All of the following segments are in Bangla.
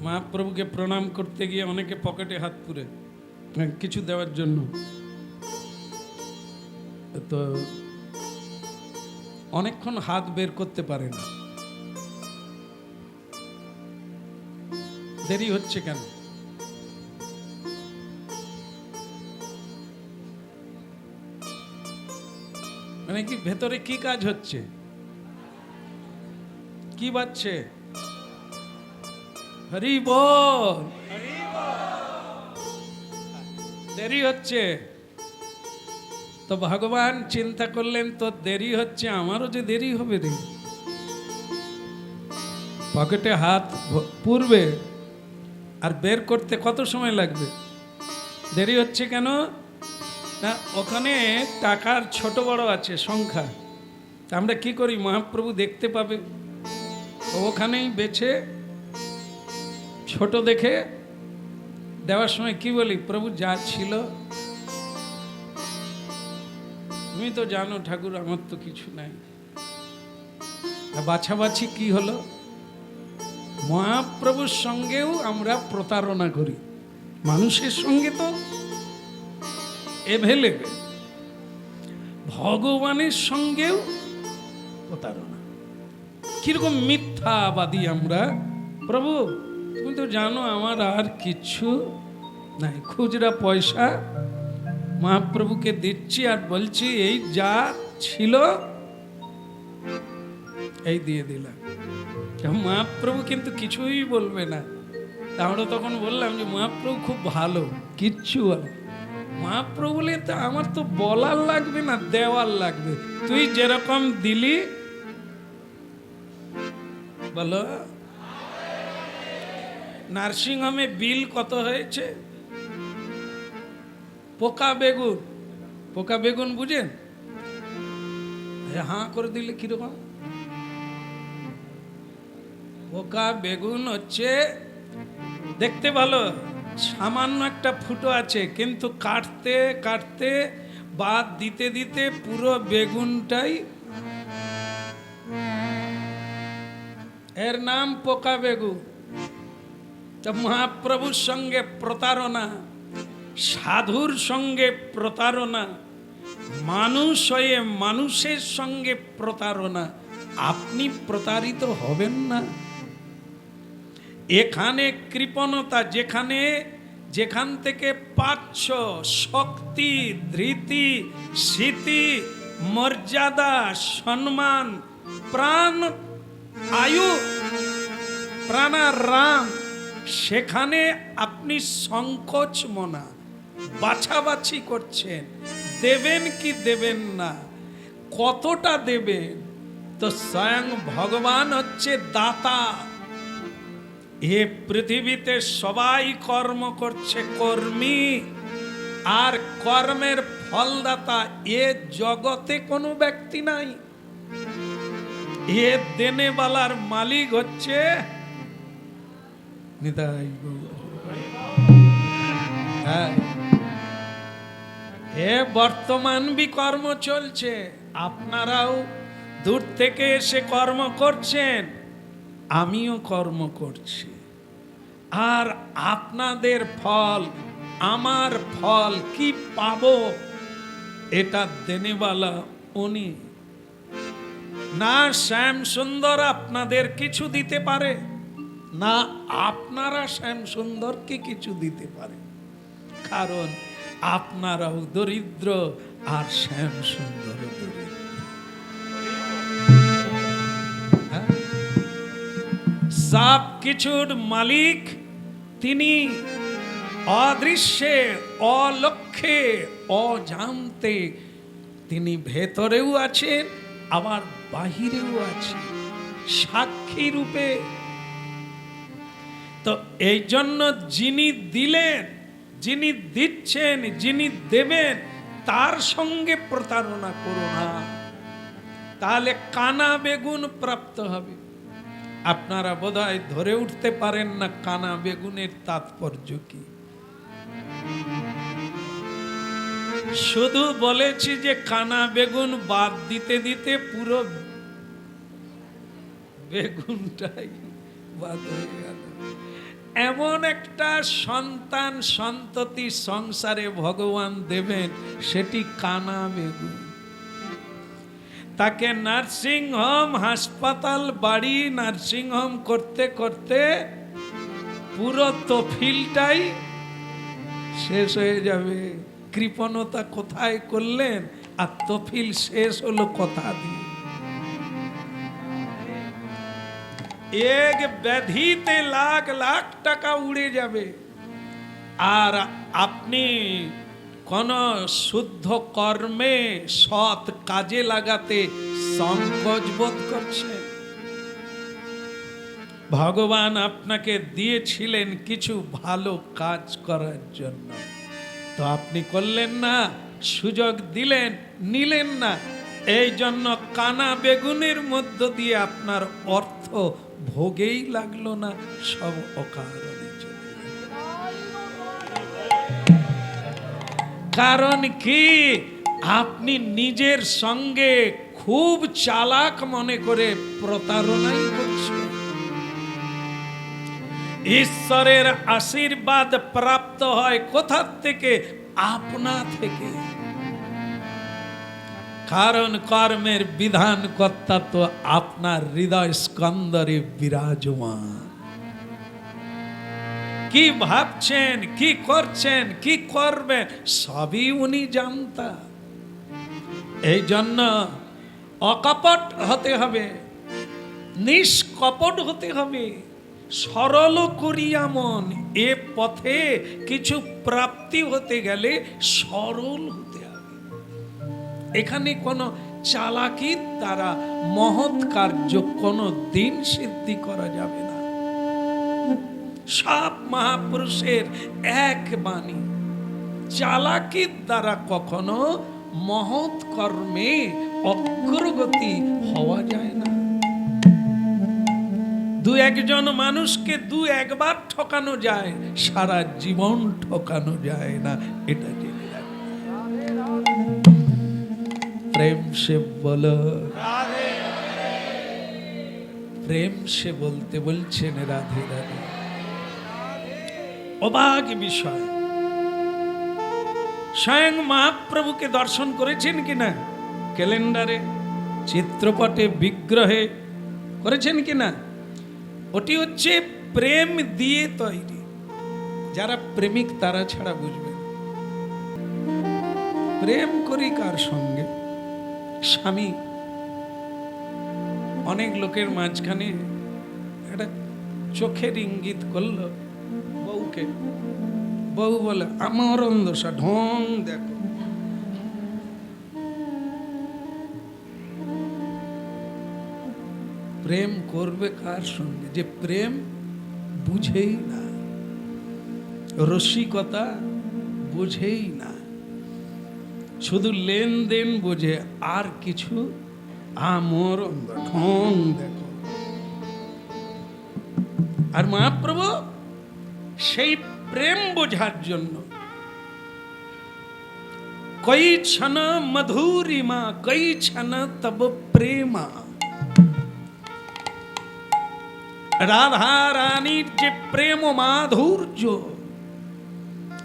মহাপ্রভুকে প্রণাম করতে গিয়ে অনেকে পকেটে হাত পুরে কিছু দেওয়ার জন্য, তো অনেকক্ষণ হাত বের করতে পারে না। দেরি হচ্ছে কেন? মানে কি ভেতরে কি কাজ হচ্ছে? কি বাজছে? হরি বল। দেরি হচ্ছে তো ভগবান চিন্তা করলেন তো দেরি হচ্ছে, আমারও যে দেরি হবে রে। পকেটে হাত পুরবে আর বের করতে কত সময় লাগবে? দেরি হচ্ছে কেন না, ওখানে টাকার ছোট বড় আছে সংখ্যা। আমরা কি করি, মহাপ্রভু দেখতে পাবে, ওখানেই বেছে ছোট দেখে দেওয়ার সময় কি বলি, প্রভু যা ছিল তুমি তো জানো ঠাকুর, আমার তো কিছু নাই। বাছাবাছি কি হলো? মহাপ্রভুর সঙ্গেও আমরা প্রতারণা করি, মানুষের সঙ্গে তো এভেলেবেল, ভগবানের সঙ্গেও প্রতারণা। কিরকম মিথ্যাবাদী আমরা, প্রভু তুমি তো জানো আমার আর কিছু নাই, খুচরা পয়সা মহাপ্রভুকে দিচ্ছি আর বলছি এই যা ছিল এই দিয়ে দিলাম। মহাপ্রভু কিন্তু কিছুই বলবে না। আমরা তখন বললাম যে মহাপ্রভু খুব ভালো, কিচ্ছু বল। মহাপ্রভু বলে তা আমার তো বলার লাগবে না, দেওয়ার লাগবে। তুই যেরকম দিলি বলো। নার্সিংহোমে বিল কত হয়েছে? পোকা বেগুন, পোকা বেগুন বুঝেন? হাঁ করে দিলে কিরকম? পোকা বেগুন হচ্ছে দেখতে ভালো, সামান্য একটা ফুটো আছে, কিন্তু কাটতে কাটতে বাদ দিতে দিতে পুরো বেগুনটাই, এর নাম পোকা বেগুন। তো মহাপ্রভুর সঙ্গে প্রতারণা, সাধুর সঙ্গে প্রতারণা, মানুষ হয়ে মানুষের সঙ্গে প্রতারণা। আপনি প্রতারিত হবেন না। এখানে কৃপণতা, যেখান থেকে পাচ্ছ শক্তি, ধৃতি, স্মৃতি, মর্যাদা, সম্মান, প্রাণ, আয়ু, প্রাণারাম, সেখানে আপনি সংকোচ মনা বাছাবাছি করছেন, দেবেন কি দেবেন না, কতটা দেবেন। তো স্বয়ং ভগবান হচ্ছে দাতা। এ পৃথিবীতে সবাই কর্ম করছে, কর্মী, আর কর্মের ফলদাতা এ জগতে কোনো ব্যক্তি নাই। এ দেনেওয়ালার মালিক হচ্ছে নিতাই গৌর। হ্যাঁ, এ বর্তমান বিকর্ম চলছে, আপনারাও দূর থেকে এসে কর্ম করছেন, আমিও কর্ম করছি। আর আপনাদের ফল, আমার ফল কি পাবো, এটা দেনেওয়ালা উনি। না শ্যাম সুন্দর আপনাদের কিছু দিতে পারে, না আপনারা শ্যাম সুন্দরকে কিছু দিতে পারে, কারণ আপনারাও দরিদ্র আর শ্যাম সুন্দর দরিদ্র। সব কিছুর মালিক তিনি, অদৃশ্যে, অলক্ষ্যে, অজান্তে তিনি ভেতরেও আছেন আবার বাহিরেও আছেন, সাক্ষী রূপে। তো এই জন্য যিনি দিলেন, যিনি দিচ্ছেন, যিনি দেবেন, তার সঙ্গে প্রতারণা করো না, তাহলে কানা বেগুন প্রাপ্ত হবে। আপনারা বোধহয় ধরে উঠতে পারেন না কানা বেগুনের তাৎপর্য কি। শুধু বলেছি যে কানা বেগুন বাদ দিতে দিতে পুরো বেগুনটাই বাদ হয়ে গেল। এমন একটা সন্তান সন্ততি সংসারে ভগবান দেবেন, সেটি কানা বেগুন। তাকে নার্সিং হোম, হাসপাতাল, বাড়ি, নার্সিং হোম করতে করতে পুরো তফিলটাই শেষ হয়ে যাবে। কৃপণতা কোথায় করলেন, আর তফিল শেষ হলো কথা দিয়ে। এক ব্যাধিতে লাখ লাখ টাকা উড়ে যাবে, আর আপনি কোন শুদ্ধ কর্মে সৎ কাজে লাগাতে সংকোচ বোধ করছেন। ভগবান আপনাকে দিয়েছিলেন কিছু ভালো কাজ করার জন্য, তো আপনি করলেন না, সুযোগ দিলেন, নিলেন না। এই জন্য কানা বেগুনের মধ্য দিয়ে আপনার অর্থ ভোগেই লাগলো না, সব অকারণে চলে গেল। কারণ কি, আপনি নিজের সঙ্গে খুব চালাক মনে করে প্রতারণাই করছেন। ঈশ্বরের আশীর্বাদ প্রাপ্ত হয় কোথা থেকে? আপনা থেকে। কারণ কর্মের বিধান কর্তা তো আপনার হৃদয় স্কন্দরে বিরাজমান। কি ভাবছেন, কি করছেন, কি করবেন, সবই উনি জানতা। এই জন্য অকপট হতে হবে, নিষ্কপট হতে হবে, সরল করিয়া মন। এ পথে কিছু প্রাপ্তি হতে গেলে সরল হতে হবে। এখানে কোনো চালাকির দ্বারা মহৎ কার্য কোনো দিন সিদ্ধি করা যাবে না। সব মহাপুরুষের এক বাণী, চালাকির দ্বারা কখনো মহৎ কর্মে অগ্রগতি হওয়া যায় না। দু একজন মানুষকে দু একবার ঠকানো যায়, সারা জীবন ঠকানো যায় না, এটা জেনে রাখবে। প্রেম সে বলো, প্রেম সে বলতে বলছেন রাধে রাধে। অবাক বিষয়, স্বয়ং মহাপ্রভুকে দর্শন করেছেন কিনা? ক্যালেন্ডারে, চিত্রপটে, বিগ্রহে করেছেন কিনা? ওটি হচ্ছে প্রেম দিয়ে তৈরি। যারা প্রেমিক তারা ছাড়া বুঝবে। প্রেম করি কার সঙ্গে? স্বামী অনেক লোকের মাঝখানে একটা চোখের ইঙ্গিত করলো বউকে, বউ বলে আমার দশা, ঢং দেখো। প্রেম করবে কার সঙ্গে? যে প্রেম বুঝেই না, রসিকতা বুঝেই না, শুধু লেনদেন বোঝে, আর কিছু আমর ঢং দেখো। আর মহাপ্রভু সেই প্রেম বোঝার জন্য কই ছন মধুরিমা, কই ছন তব প্রেমা। রাধা রানীর যে প্রেম মাধুর্য,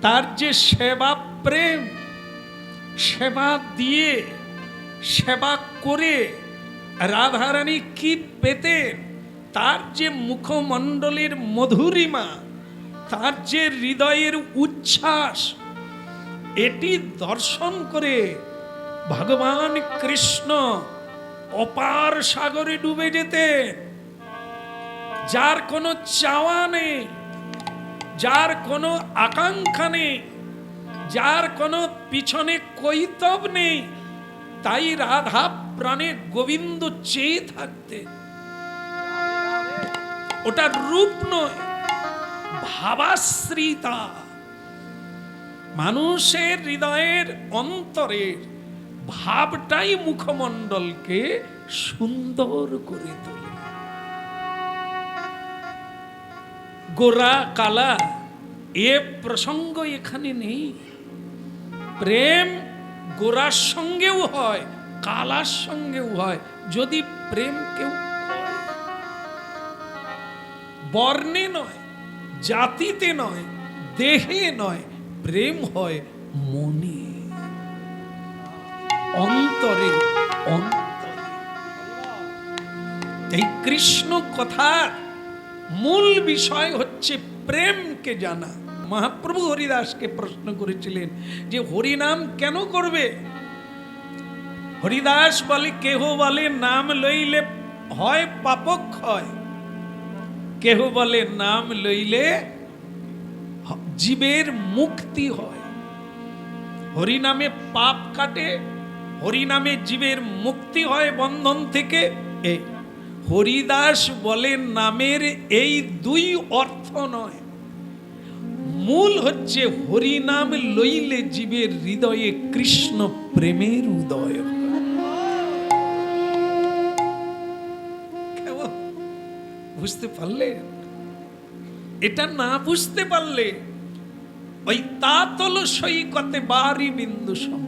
তার যে সেবা প্রেম, সেবা দিয়ে সেবা করে রাধা রানী কি পেতেন, তার যে মুখমণ্ডলের মধুরিমা, তার যে হৃদয়ের উচ্ছ্বাস, এটি দর্শন করে ভগবান কৃষ্ণ অপার সাগরে ডুবে যেতেন। যার কোনো চাওয়া নেই, যার কোনো আকাঙ্ক্ষা নেই, যার কোনো পিছনে কৈতব নেই, তাই রাধা প্রাণে গোবিন্দ চেয়ে থাকতে। ওটা রূপ নয়, ভাবাশ্রিতা। মানুষের হৃদয়ের অন্তরের ভাবটাই মুখমণ্ডলকে সুন্দর করে তোলে। গোরা কালা এ প্রসঙ্গ এখানে নেই। প্রেম গোরার সঙ্গেও হয়, কালার সঙ্গেও হয়। যদি প্রেম কেউ বর্ণে নয়, জাতিতে নয়, দেহে নয়, প্রেম হয় মনে, অন্তরে, অন্তরে। এই কৃষ্ণ কথার মূল বিষয় হচ্ছে প্রেমকে জানা। মহাপ্রভু হরিদাসকে প্রশ্ন করেছিলেন যে হরিনাম কেন করবে? হরিদাস বলে, কেহ বলে নাম লইলে হয় পাপক্ষয়, কেহ বলে নাম লইলে জীবের মুক্তি হয়। হরিনামে পাপ কাটে, হরিনামে জীবের মুক্তি হয় বন্ধন থেকে। হরিদাস বলেন নামের এই দুই অর্থ নয়, মূল হচ্ছে হরিনাম লইলে জীবের হৃদয়ে কৃষ্ণ প্রেমের উদয়। বুঝতে পারলে? এটা না বুঝতে পারলে ওই তাতল সৈকতে বারি বিন্দু সম।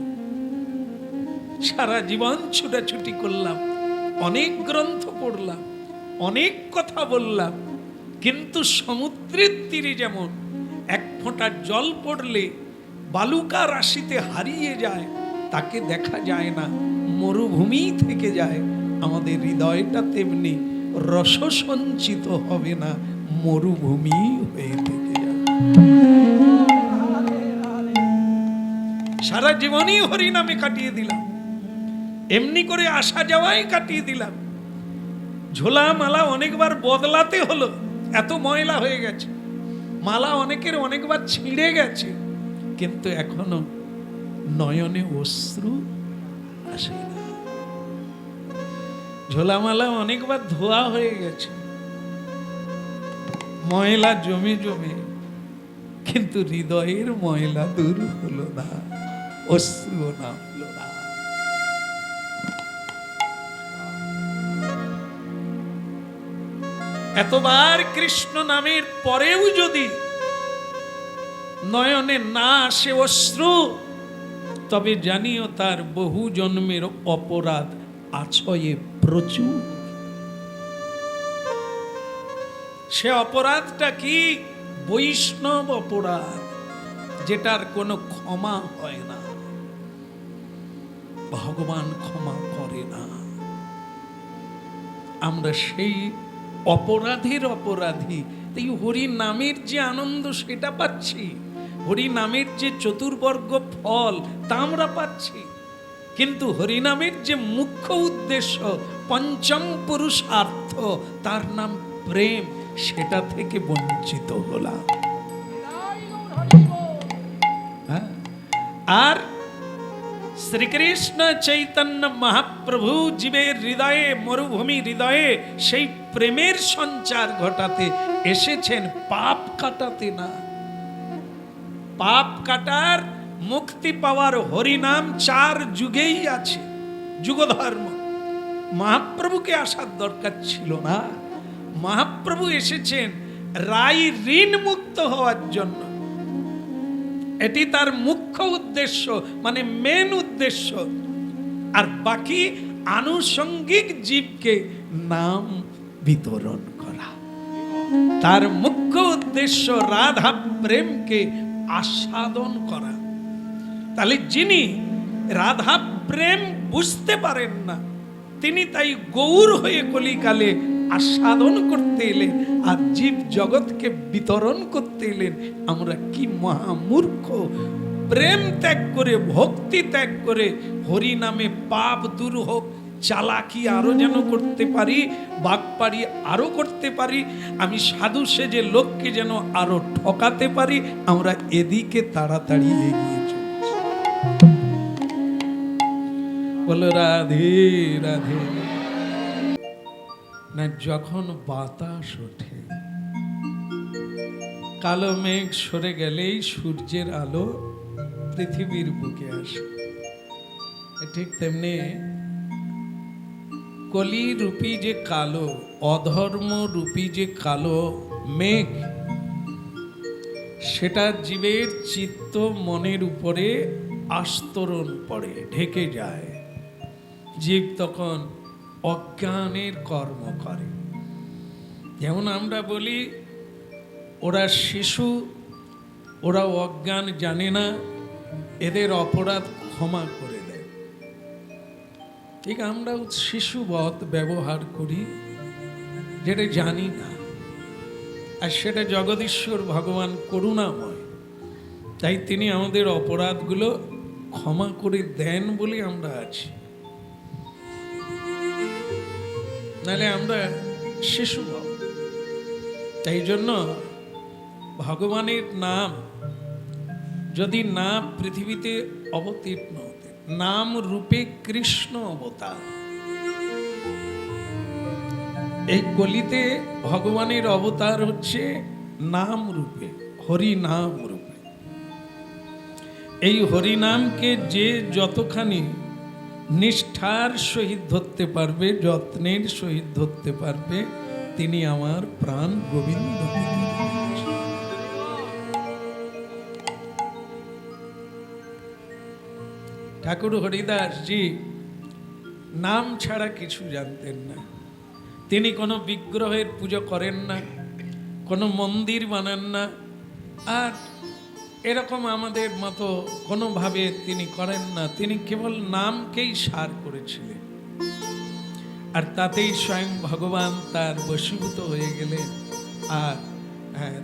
সারা জীবন ছুটাছুটি করলাম, অনেক গ্রন্থ পড়লাম, অনেক কথা বললাম, কিন্তু সমুদ্রের তীরে যেমন এক ফোঁটা জল পড়লে বালুকা রাশিতে হারিয়ে যায়, তাকে দেখা যায় না, মরুভূমি থেকে যায়, আমাদের হৃদয়টা তেমনি রস সঞ্চিত হবে না, মরুভূমি হয়ে থেকে যাবে। সারা জীবনই হরিনামে কাটিয়ে দিলাম, এমনি করে আসা যাওয়াই কাটিয়ে দিলাম। ঝোলা মালা অনেকবার বদলাতে হলো, এত ময়লা হয়ে গেছে। মালা অনেকের অনেকবার ছিঁড়ে গেছে, কিন্তু এখনো নয়নে অশ্রু আসে না। ঝোলামালা অনেকবার ধোয়া হয়ে গেছে, ময়লা জমে জমে, কিন্তু হৃদয়ের ময়লা দূর হলো না, অশ্রু নামলো না। এতবার কৃষ্ণ নামের পরেও যদি নয়নে না আসে অশ্রু, তবে জানিও তার বহু জন্মের অপরাধ আছয়ে প্রচুর। সে অপরাধটা কি? বৈষ্ণব অপরাধ, যেটার কোনো ক্ষমা হয় না, ভগবান ক্ষমা করে না। আমরা সেই অপরাধের অপরাধী। তাই হরি নামের যে আনন্দ সেটা পাচ্ছি, হরি নামের যে চতুর্বর্গ ফল তা আমরা পাচ্ছি, কিন্তু হরিনামের যে মুখ্য উদ্দেশ্য পঞ্চম পুরুষার্থ, তার নাম প্রেম, সেটা থেকে বঞ্চিত হলাম। আর শ্রীকৃষ্ণ চৈতন্য মহাপ্রভু জীবের হৃদয়ে, মরুভূমি হৃদয়ে সেই প্রেমের সঞ্চার ঘটাতে এসেছেন, পাপ কাটাতে না। পাপ কাটার, মুক্তি পাওয়ার হরিনাম 4 যুগেই আছে, যুগধর্ম। মহাপ্রভুকে আসার দরকার ছিল না। মহাপ্রভু এসেছেন রাই ঋণ মুক্ত হওয়ার জন্য, এটি তার মুখ্য উদ্দেশ্য, মানে মেন উদ্দেশ্য। আর বাকি আনুষঙ্গিক জীবকে নাম বিতরণ করা, তার মুখ্য উদ্দেশ্য রাধা প্রেমকে আস্বাদন করা। তাহলে যিনি রাধা প্রেম বুঝতে পারেন না, তিনি তাই গৌর হয়ে কলিকালে আস্বাদন করতে এলেন আর জীব জগৎকে বিতরণ করতে এলেন। আমরা কি মহামূর্খ! প্রেম ত্যাগ করে, ভক্তি ত্যাগ করে হরি নামে পাপ দূর হোক, চালাকি আরো যেন করতে পারি, বাগপাড়ি আরো করতে পারি, আমি সাধু সেজে লোককে যেন আরো ঠকাতে পারি, আমরা এদিকে তাড়াতাড়ি এগিয়ে চলছি। বলো রাধে রাধে। না, যখন বাতাস ওঠে, কালো মেঘ সরে গেলেই সূর্যের আলো পৃথিবীর বুকে আসে, ঠিক তেমনি কলি রূপী যে কালো, অধর্ম রূপী যে কালো মেঘ, সেটা জীবের চিত্ত মনের উপরে আস্তরণ পড়ে, ঢেকে যায়। জীব তখন অজ্ঞানের কর্ম করে। যেমন আমরা বলি ওরা শিশু, ওরা অজ্ঞান, জানে না, এদের অপরাধ ক্ষমা করে দেয়। ঠিক আমরাও শিশুবৎ ব্যবহার করি, যেটা জানি না, আর সেটা জগদীশ্বর ভগবান করুণাময়, তাই তিনি আমাদের অপরাধগুলো ক্ষমা করে দেন বলে আমরা আছি, নাহলে আমরা শিশুবৎ। তাই জন্য ভগবানের নাম যদি না পৃথিবীতে অবতীর্ণ হতে, নাম রূপে কৃষ্ণ অবতার, এই কলিতে ভগবানের অবতার হচ্ছে নাম রূপে, হরি নাম রূপে। এই হরিনামকে যে যতখানি নিষ্ঠার সহিত ধরতে পারবে, যত্নের সহিত ধরতে পারবে, তিনি আমার প্রাণ গোবিন্দ। ঠাকুর হরিদাস জি নাম ছাড়া কিছু জানতেন না। তিনি কোনো বিগ্রহের পুজো করেন না, কোনো মন্দির বানান না, আর এরকম আমাদের মতো কোনোভাবে তিনি করেন না। তিনি কেবল নামকেই সার করেছিলেন, আর তাতেই স্বয়ং ভগবান তার বশীভূত হয়ে গেলেন। আর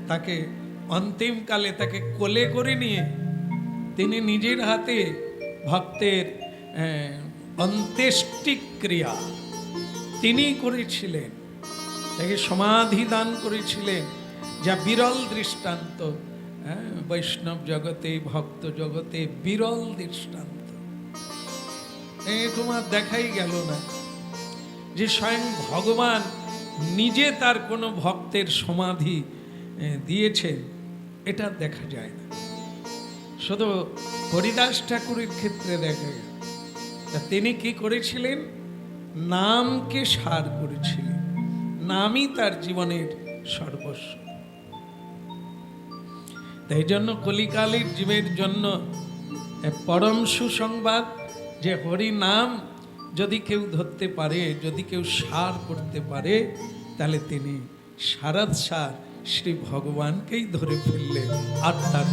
তাকে অন্তিমকালে তাকে কোলে করে নিয়ে তিনি নিজের হাতে ভক্তের অন্ত্যেষ্টিক্রিয়া তিনি করেছিলেন, তাকে সমাধি দান করেছিলেন, যা বিরল দৃষ্টান্ত। বৈষ্ণব জগতে, ভক্ত জগতে বিরল দৃষ্টান্ত। তোমার দেখাই গেল না যে স্বয়ং ভগবান নিজে তার কোনো ভক্তের সমাধি দিয়েছেন, এটা দেখা যায় না। শুধু হরিদাস ঠাকুরের ক্ষেত্রে দেখা গেল। তিনি কি করেছিলেন? নামকে সার করেছিলেন, নামই তার জীবনের সর্বস্ব। তাই জন্য কলিকালের জীবের জন্য পরম সুসংবাদ যে হরি নাম যদি কেউ ধরতে পারে, যদি কেউ সার করতে পারে, তাহলে তিনি সারাৎসার শ্রী ভগবানকেই ধরে ফেললেন। আর তার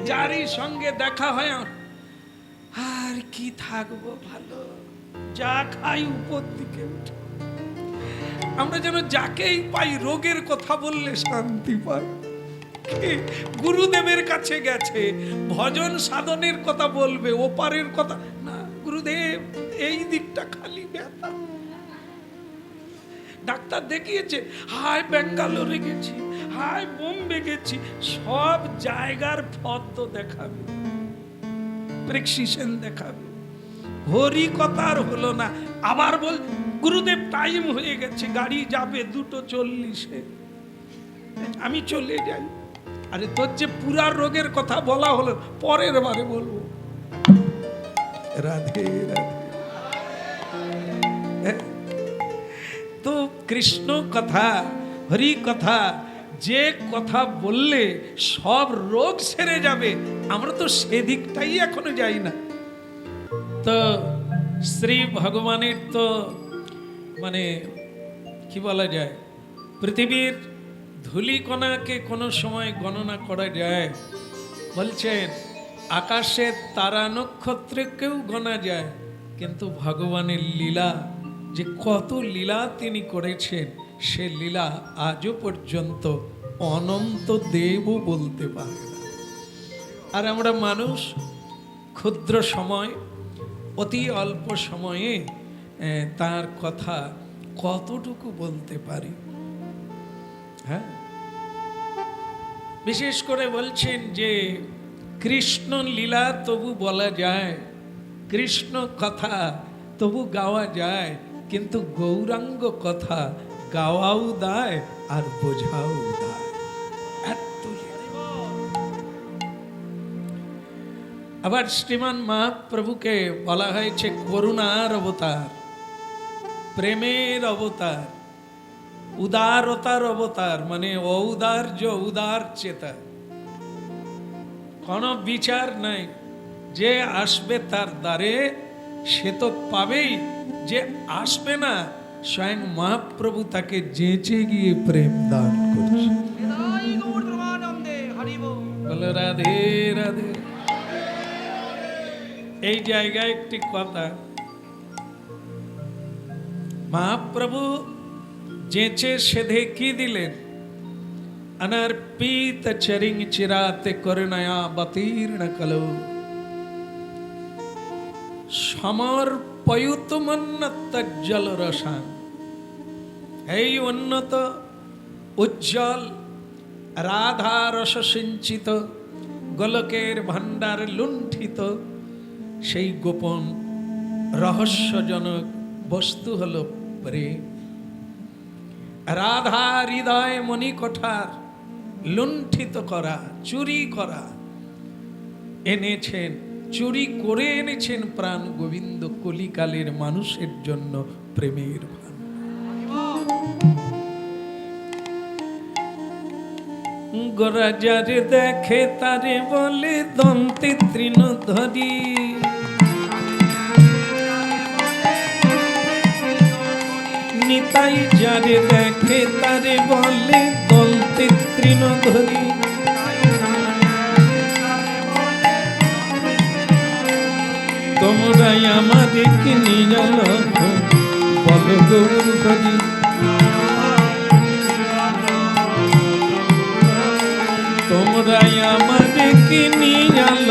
যারই সঙ্গে দেখা হয় আর কি থাকবো ভালো, যা খাই উপর দিকে উঠে। আমরা যেন যাকেই পাই রোগের কথা বললে শান্তি পাই। গুরুদেবের কাছে গেছে, ভজন সাধনের কথা বলবে, ওপারের কথা না, গুরুদেব এই দিকটা খালি ব্যথা। ডাক্তার দেখিয়েছে, হায় ব্যাঙ্গালোরে গেছি, হায় বোম্বে গেছি, সব জায়গার ফর্দ দেখাবে, প্রেসক্রিপশন দেখাবে। হরি কথা আর হলো না। আবার বল, গুরুদেব টাইম হয়ে গেছে, গাড়ি যাবে 2:40, আমি চলে যাই। আরে তোর যে পুরা রোগের কথা বলা হলো, পরের বারে বলবো। রাধে রাধে। তো কৃষ্ণ কথা, হরি কথা, যে কথা বললে সব রোগ সেরে যাবে, আমরা তো সেদিকটাই এখনো যাই না। তো শ্রী ভগবানের তো মানে কি বলা যায়, পৃথিবীর ধূলিকণাকে কোনো সময় গণনা করা যায়? বলছেন আকাশের তারা নক্ষত্রকেও গণা যায়, কিন্তু ভগবানের লীলা, যে কত লীলা তিনি করেছেন, সে লীলা আজও পর্যন্ত অনন্ত দেবও বলতে পারে না। আর আমরা মানুষ ক্ষুদ্র সময়, অতি অল্প সময়ে তার কথা কতটুকু বলতে পারি। হ্যাঁ, বিশেষ করে বলছেন যে কৃষ্ণ লীলা তবু বলা যায়, কৃষ্ণ কথা তবু গাওয়া যায়, কিন্তু গৌরাঙ্গ কথা গাওয়াও দায় আর বোঝাও দায়। আবার শ্রীমান মহাপ্রভুকে বলা হয়েছে করুণার অবতার, প্রেমের অবতার, উদারতার অবতার, মানে ঔদার্য, উদার চেতা। কোনো বিচার নাই, যে আসবে তার দ্বারে সে তো পাবেই, যে আসবে না স্বয়ং মহাপ্রভু তাকে যেচে গিয়ে প্রেম দান রাধে রাধে। এই জায়গায় একটি কথা, মহাপ্রভু যেচে সেধে কি দিলেন? अनर्पित चरिंग चिराते करुणया बतीर्ण कलो समर्पयुतमन्नतज्जल रसायन। এই উন্নত উজ্জ্বল রাধা রস সিঞ্চিত গোলকের ভান্ডার লুণ্ঠিত সেই গোপন রহস্যজনক বস্তু হলো প্রেম। রাধা হৃদয় মণিকোঠার লুণ্ঠিত করা, চুরি করা এনেছেন, চুরি করে এনেছেন প্রাণ গোবিন্দ কলিকালের মানুষের জন্য প্রেমের ভান। গোরা যারে দেখে তারে বলে দন্তে তৃণধরি, নিতাই যারে দেখে তারে বলে দন্তে তৃণধরি। তোমরাই আমারে কি নিজাল বল গৌর হরি। তোমরাই আমারে কি নিজাল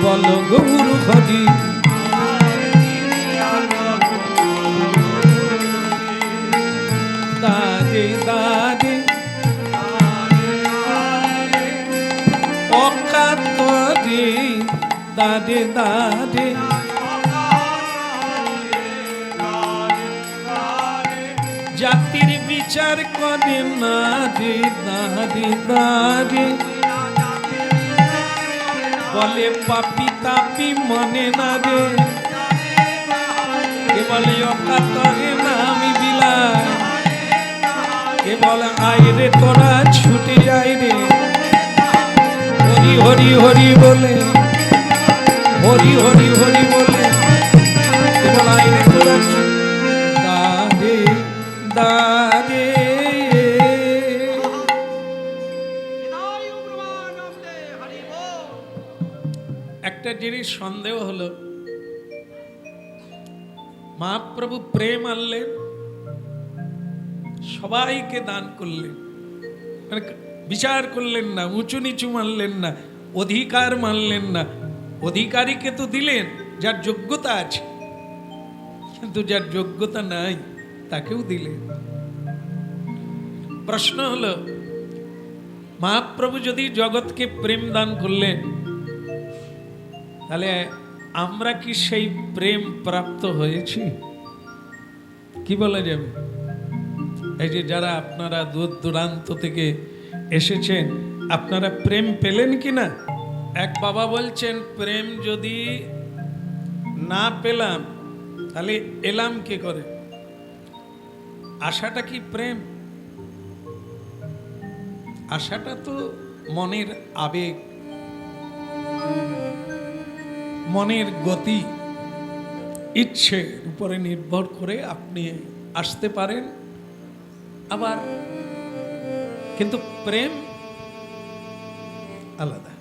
বল গৌর হরি। দাদে দাদে অকাতরে দাদে দাদে জাতির বিচার করে না রে দাদে দাদে। বলে পাপি তাপি মনে না রে, কে বলে অকাতরে না আমি বিলায়, কে বলে আয় রে তোরা ছুটে যাই রে। হরি হরি হরি বলে, হরি হরি হরি বলে, কে বলে আয় রে তোরা দাদে দাদে। একটা জিনিস সন্দেহ হলো, মহাপ্রভু প্রেম আনলেন, সবাইকে দান করলেন, মানে বিচার করলেন না, উঁচু নিচু মানলেন না, অধিকার মানলেন না। অধিকারীকে তো দিলেন যার যোগ্যতা আছে, কিন্তু যার যোগ্যতা নাই তাকেও দিলেন। প্রশ্ন হলো, মহাপ্রভু যদি জগৎকে প্রেম দান করলেন, তাহলে আমরা কি সেই প্রেম প্রাপ্ত হয়েছি? কি বলা যাবে? এই যে যারা আপনারা দূর দূরান্ত থেকে এসেছেন, আপনারা প্রেম পেলেন কি না? এক বাবা বলছেন, প্রেম যদি না পেলাম তাহলে এলাম কি করে? আশাটা কি প্রেম? আশাটা তো মনের আবেগ, মনের গতি, ইচ্ছের উপরে নির্ভর করে আপনি আসতে পারেন। আবার কিন্তু প্রেম আলাদা।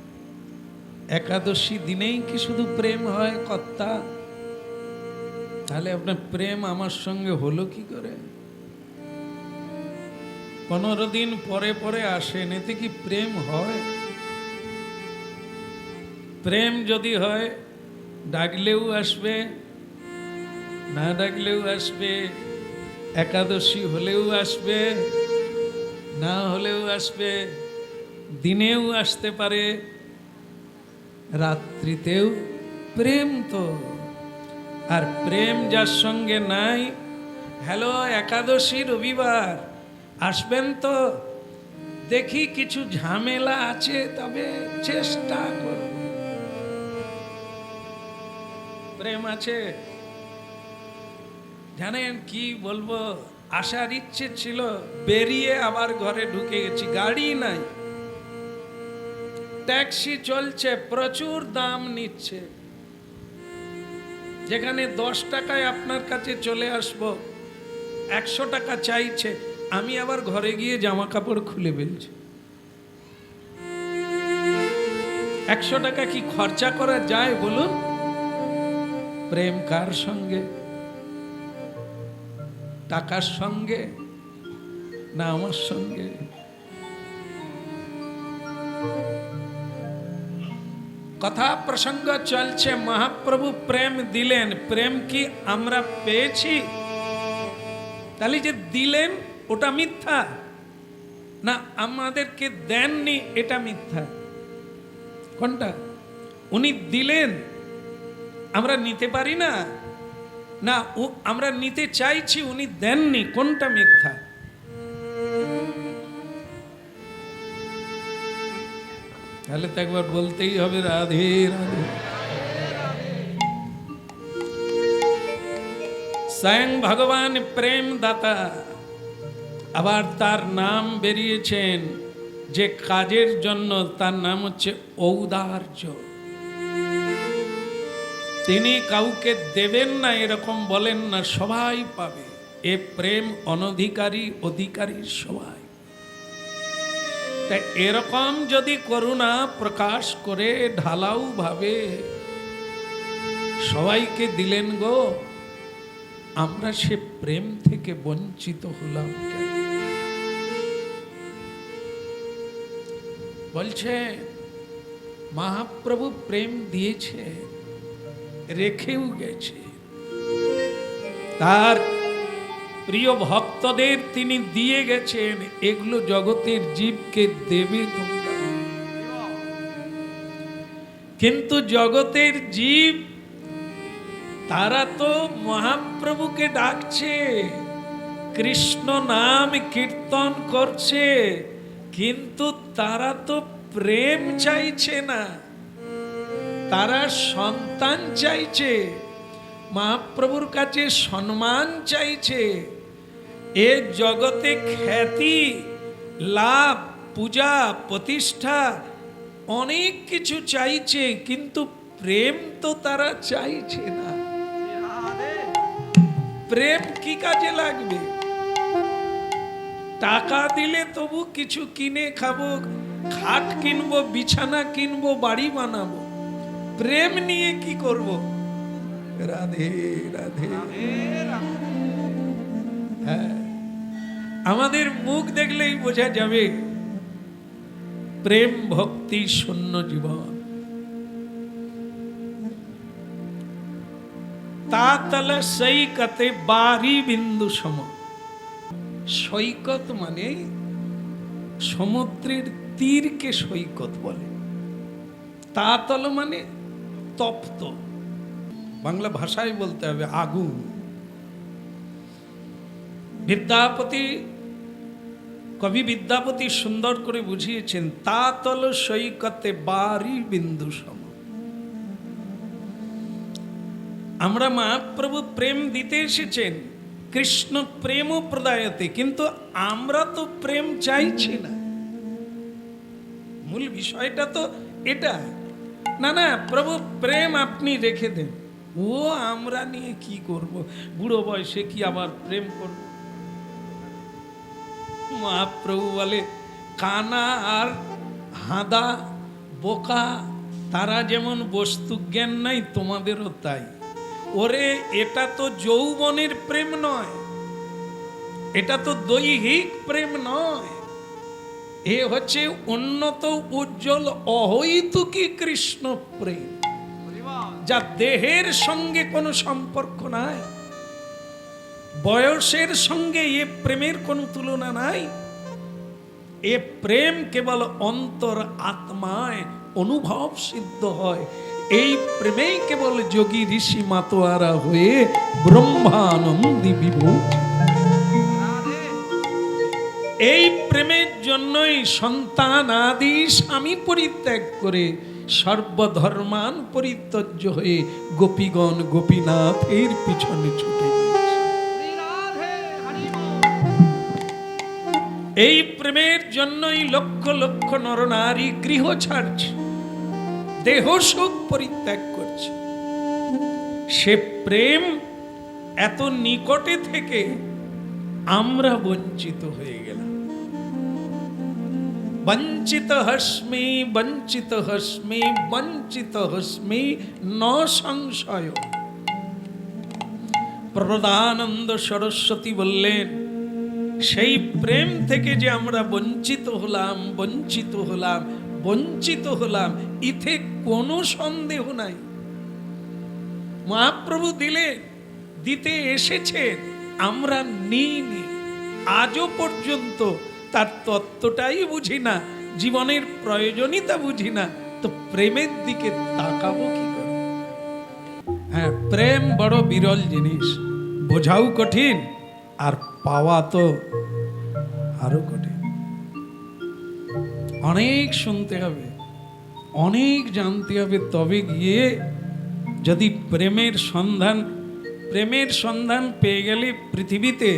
একাদশী দিনেই কি শুধু প্রেম হয় কর্তা? তাহলে আপনার প্রেম আমার সঙ্গে হলো কি করে? 15 দিন পরে পরে আসেন, এতে কি প্রেম হয়? প্রেম যদি হয়, ডাকলেও আসবে, না ডাকলেও আসবে, একাদশী হলেও আসবে, না হলেও আসবে, দিনেও আসতে পারে, রাত্রিতেও প্রেম তো। আর প্রেম যার সঙ্গে নাই, হ্যালো একাদশী রবিবার আসবেন তো? দেখি কিছু ঝামেলা আছে, তবে চেষ্টা করব। প্রেম আছে? জানেন কি বলবো, আসার ইচ্ছে ছিল, বেরিয়ে আবার ঘরে ঢুকে গেছি, গাড়ি নাই, ট্যাক্সি চলছে, প্রচুর দাম নিচ্ছে। যেখানে 10 টাকায় আপনার কাছে চলে আসবো, 100 টাকা চাইছে। আমি আবার ঘরে গিয়ে জামা কাপড় খুলে ফেলছি। 100 টাকা কি খরচা করা যায় বলুন? প্রেম কার সঙ্গে? টাকার সঙ্গে না আমার সঙ্গে? কথা প্রসঙ্গ চলছে, মহাপ্রভু প্রেম দিলেন, প্রেম কি আমরা পেয়েছি? তাহলে যে দিলেন ওটা মিথ্যা না আমাদেরকে দেননি এটা মিথ্যা? কোনটা? উনি দিলেন আমরা নিতে পারি না, না আমরা নিতে চাইছি উনি দেননি, কোনটা মিথ্যা? তাহলে তো একবার বলতেই হবে রাধে রাধে। স্বয়ং ভগবান প্রেম দাতা, আবার তার নাম বেরিয়েছেন যে কাজের জন্য, তার নাম হচ্ছে ঔদার্য। তিনি কাউকে দেবেন না এরকম বলেন না, সবাই পাবে। এ প্রেম অনধিকারী অধিকারী সবাই। তাই এরকম যদি করুণা প্রকাশ করে ঢালাও ভাবে সবাইকে দিলেন গো, আমরা সে প্রেম থেকে বঞ্চিত হলাম কেন? বলছে মহাপ্রভু প্রেম দিয়েছে, রেখেও গেছে, তার প্রিয় ভক্তদের তিনি দিয়ে গেছেন। এগুলো জগতের জীবকে দেবে তোমরা, কিন্তু জগতের জীব তারা তো মহাপ্রভুকে ডাকছে, কৃষ্ণ নাম কীর্তন করছে, কিন্তু তারা তো প্রেম চাইছে না, তারা সন্তান চাইছে, মহাপ্রভুর কাছে সম্মান চাইছে, এ জগতে খ্যাতি লাভ পূজা প্রতিষ্ঠা অনেক কিছু চাইছে, কিন্তু প্রেম তো তারা চাইছে না। প্রেম কি কাজে লাগবে? টাকা দিলে তবু কিছু কিনে খাবো, খাট কিনবো, বিছানা কিনবো, বাড়ি বানাবো, প্রেম নিয়ে কি করব? রাধে রাধে। হ্যাঁ, আমাদের মুখ দেখলেই বোঝা যাবে প্রেম ভক্তি শূন্য জীবন। তাতল সৈকতে বারি বিন্দু সম। সৈকত মানে সমুদ্রের তীরকে সৈকত বলে। তাতল মানে তপ্ত, বাংলা ভাষায় বলতে হবে আগুন। বিদ্যাপতি, কবি বিদ্যাপতি সুন্দর করে বুঝিয়েছেন, তাতল সৈকতে বারি বিন্দু সম। আমরা মহাপ্রভু প্রেম দিতে এসেছেন, কৃষ্ণ প্রেম প্রদায়তে, কিন্তু আমরা তো প্রেম চাইছি না। মূল বিষয়টা তো এটা না। না প্রভু প্রেম আপনি রেখে দেন, ও আমরা নিয়ে কি করব, বুড়ো বয়সে কি আবার প্রেম করব? মহাপ্রভু বলে কানা আর হাদা বোকা, তারা যেমন বস্তু জ্ঞান নাই তোমাদেরও তাই। ওরে এটা তো যৌবনের প্রেম নয়, এটা তো দৈহিক প্রেম নয়, এ হচ্ছে উন্নত উজ্জ্বল অহৈতুকী কৃষ্ণ প্রেম, যা দেহের সঙ্গে কোনো সম্পর্ক নাই, বয়সের সঙ্গে এ প্রেমের কোনো তুলনা নাই। এ প্রেম কেবল অন্তর আত্মায় অনুভব সিদ্ধ হয়। এই প্রেমেই কেবল যোগী ঋষি মাতোয়ারা হয়ে ব্রহ্মানন্দী বিভূত। এই প্রেমের জন্যই সন্তান আদি স্বামী পরিত্যাগ করে সর্বধর্মান পরিত্যজ্য হয়ে গোপীগণ গোপীনাথের পিছনে ছুটে। এই প্রেমের জন্যই লক্ষ লক্ষ নরনারী গৃহ ছাড়ছে, দেহ সুখ পরিত্যাগ করছে। সে প্রেম এত নিকটে থেকে আমরা বঞ্চিত হয়ে গেলাম। বঞ্চিত হস্মি বঞ্চিত হস্মি বঞ্চিত হস্মি ন সংশয়। প্রবোধানন্দ সরস্বতী বললেন, সেই প্রেম থেকে যে আমরা বঞ্চিত হলাম, বঞ্চিত হলাম, বঞ্চিত হলাম, ইথে কোনো সন্দেহ নাই। মহাপ্রভু দিতে এসেছেন, আমরা নিইনি, আজও পর্যন্ত তার তত্ত্বটাই বুঝি না, জীবনের প্রয়োজনীয়তা বুঝি না, তো প্রেমের দিকে তাকাবো কি করে? হ্যাঁ, প্রেম বড় বিরল জিনিস, বোঝাও কঠিন আর পাওয়া তো আরো কঠিন। অনেক শুনতে হবে, অনেক জানতে হবে, তবে গিয়ে যদি প্রেমের সন্ধান পেয়ে গেলে পৃথিবীতে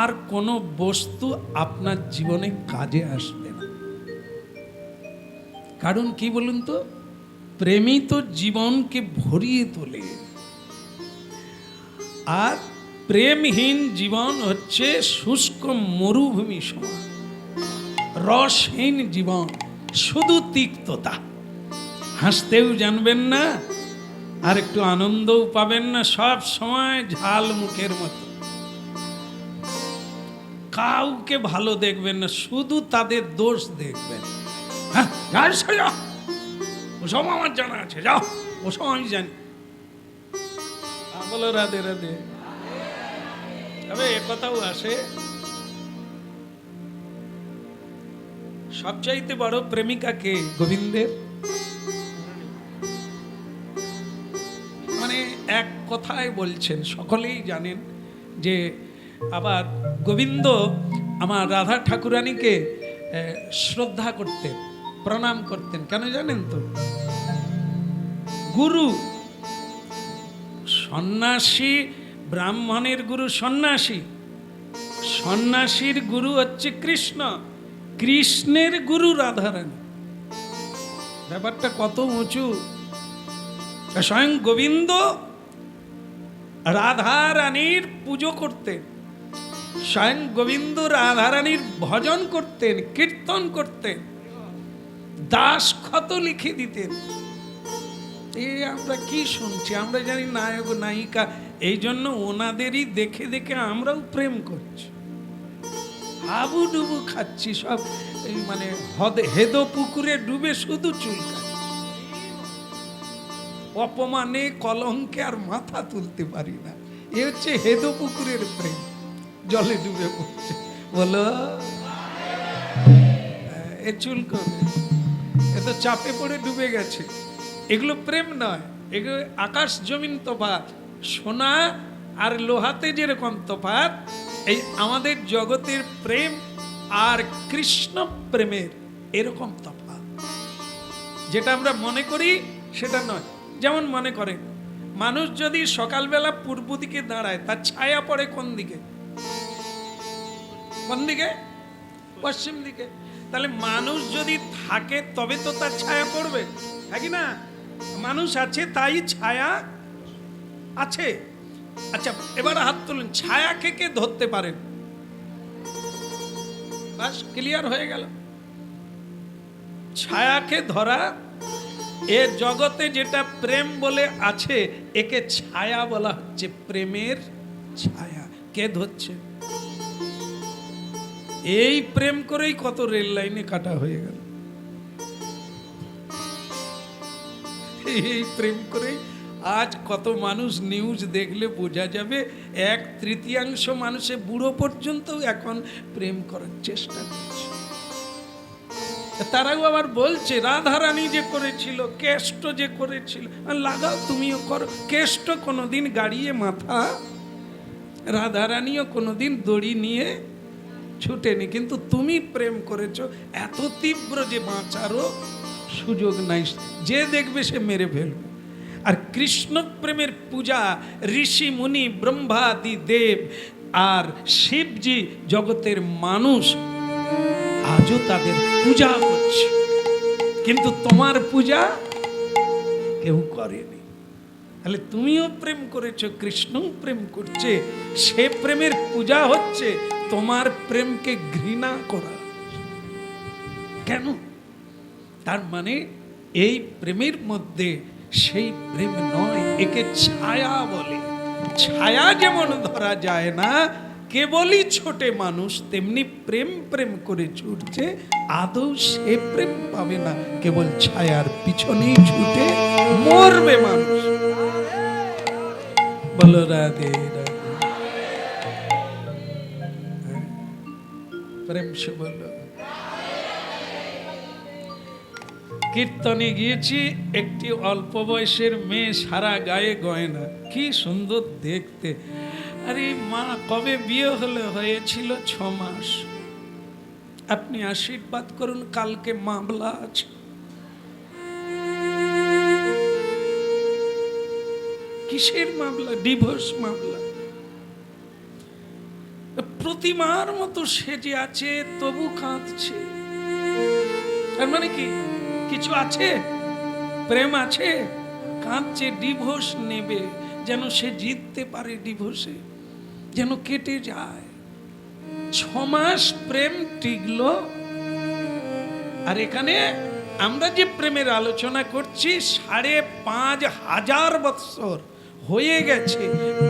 আর কোনো বস্তু আপনার জীবনে কাজে আসবে না। কারণ কি বলুন তো, প্রেমই তো জীবনকে ভরিয়ে তোলে। আর প্রেমহীন জীবন হচ্ছে শুষ্ক মরুভূমি সমান, রসহীন জীবন, শুধু তিক্ততা। হাসতেও জানবেন না, আর একটু আনন্দও পাবেন না, সব সময় ঝাল মুখের মতো। কাউকে ভালো দেখবেন না, শুধু তাদের দোষ দেখবেন। হ্যাঁ, ওসব আমার জানা আছে, যাও, ওসব আমি জানি। বলো রাধে রাধে। তবে একথাও আসে, সবচাইতে বড় প্রেমিকা কে? গোবিন্দের। মানে এক কথায় বলছেন, সকলেই জানেন যে আবার গোবিন্দ আমার রাধা ঠাকুরানীকে শ্রদ্ধা করতেন, প্রণাম করতেন। কেন জানেন তো? গুরু সন্ন্যাসী, ব্রাহ্মণের গুরু সন্ন্যাসী, সন্ন্যাসীর গুরু হচ্ছে কৃষ্ণ, কৃষ্ণের গুরু রাধারানী। ব্যাপারটা কত উঁচু! স্বয়ং গোবিন্দ রাধারানীর পুজো করতেন, স্বয়ং গোবিন্দ রাধারানীর ভজন করতেন, কীর্তন করতেন, দাসখত লিখে দিতেন। এই আমরা কি শুনছি? আমরা জানি নায়ক নায়িকা, এই জন্য ওনাদেরই দেখে দেখে আমরাও প্রেম করছি, হাবু ডুবু খাচ্ছি, সব এই মানে হেদ পুকুরে ডুবে শুধু চুলকাচ্ছি, অপমানে কলঙ্কে আর মাথা তুলতে পারি না। এ হচ্ছে হেদ পুকুরের প্রেম, জলে ডুবে পড়ছে। বলো, এ চুলকবে, এ তো চাপে পড়ে ডুবে গেছে। এগুলো প্রেম নয়, এগুলো আকাশ জমিন তফাৎ। সোনা আর লোহাতে যেরকম তফাৎ, এই আমাদের জগতের প্রেম আর কৃষ্ণ প্রেমের এরকম তফাৎ। যেটা আমরা মনে করি সেটা নয়। যেমন মনে করেন, মানুষ যদি সকালবেলা পূর্ব দিকে দাঁড়ায়, তার ছায়া পড়ে কোন দিকে? কোন দিকে? পশ্চিম দিকে। তাহলে মানুষ যদি থাকে তবে তো তার ছায়া পড়বে, নাকি না? মানুষ আছে তাই ছায়া আছে। আচ্ছা, এবার হাত তুলুন, ছায়াকে কে ধরতে পারেন? বাস, ক্লিয়ার হয়ে গেল। ছায়াকে ধরা, এ জগতে যেটা প্রেম বলে আছে, একে ছায়া বলা হচ্ছে, প্রেমের ছায়া। কে ধরছে? এই প্রেম করেই কত রেল লাইনে কাটা হয়ে গেল, এই প্রেম করেই আজ কত মানুষ, নিউজ দেখলে বোঝা যাবে 1/3 মানুষে বুড়ো পর্যন্ত এখন প্রেম করার চেষ্টা করছে। তারাও আবার বলছে রাধারানী যে করেছিল, কেষ্ট যে করেছিল, লাগাও তুমিও করো। কেষ্ট কোনোদিন গাড়িয়ে মাথা, রাধারানীও কোনোদিন দড়ি নিয়ে ছুটেনি, কিন্তু তুমি প্রেম করেছো এত তীব্র যে বাঁচারও সুযোগ নাই, যে দেখবে সে মেরে ফেলবে। আর কৃষ্ণ প্রেমের পূজা ঋষি মুনি ব্রহ্মাদি দেব আর শিবজি জগতের মানুষ আজও তাদের পূজা করছে, কিন্তু তোমার পূজা কেউ করেনি। তাহলে তুমিও প্রেম করেছো, কৃষ্ণও প্রেম করছে, সে প্রেমের পূজা হচ্ছে তোমার প্রেমকে ঘৃণা করা। কেন? তার মানে এই প্রেমের মধ্যে সেই প্রেম নয়, একে ছায়া বলে। ছায়া যেমন ধরা যায় না, কেবলই ছোটে মানুষ, তেমনি প্রেম প্রেম করে ছুটছে, আদৌ সে প্রেম পাবে না, কেবল ছায়ার পিছনেই ছুটে মরবে মানুষ। বলো রাধে রাধে। প্রেম সে বলো। কীর্তনে গিয়েছি, একটি অল্প বয়সের মেয়ে, সারা গায়ে গয়না, কি সুন্দর দেখতে। আরে মা, কবে বিয়ে হলে? হয়েছিল 6 মাস। আপনি আশীর্বাদ করুন, কালকে মামলা আছে। কিসের মামলা? ডিভোর্স মামলা। প্রতিমার মতো সেজে আছে, তবু কাঁদছে। তার মানে কি কিছু আছে? প্রেম আছে? কাঁদছে, ডিভোর্স নেবে, যেন সে জিততে পারে ডিভোর্সে, যেন কেটে যায়। 6 মাস প্রেম টিকলো। আর এখানে আমরা যে প্রেমের আলোচনা করছি, 5,500 বৎসর হয়ে গেছে,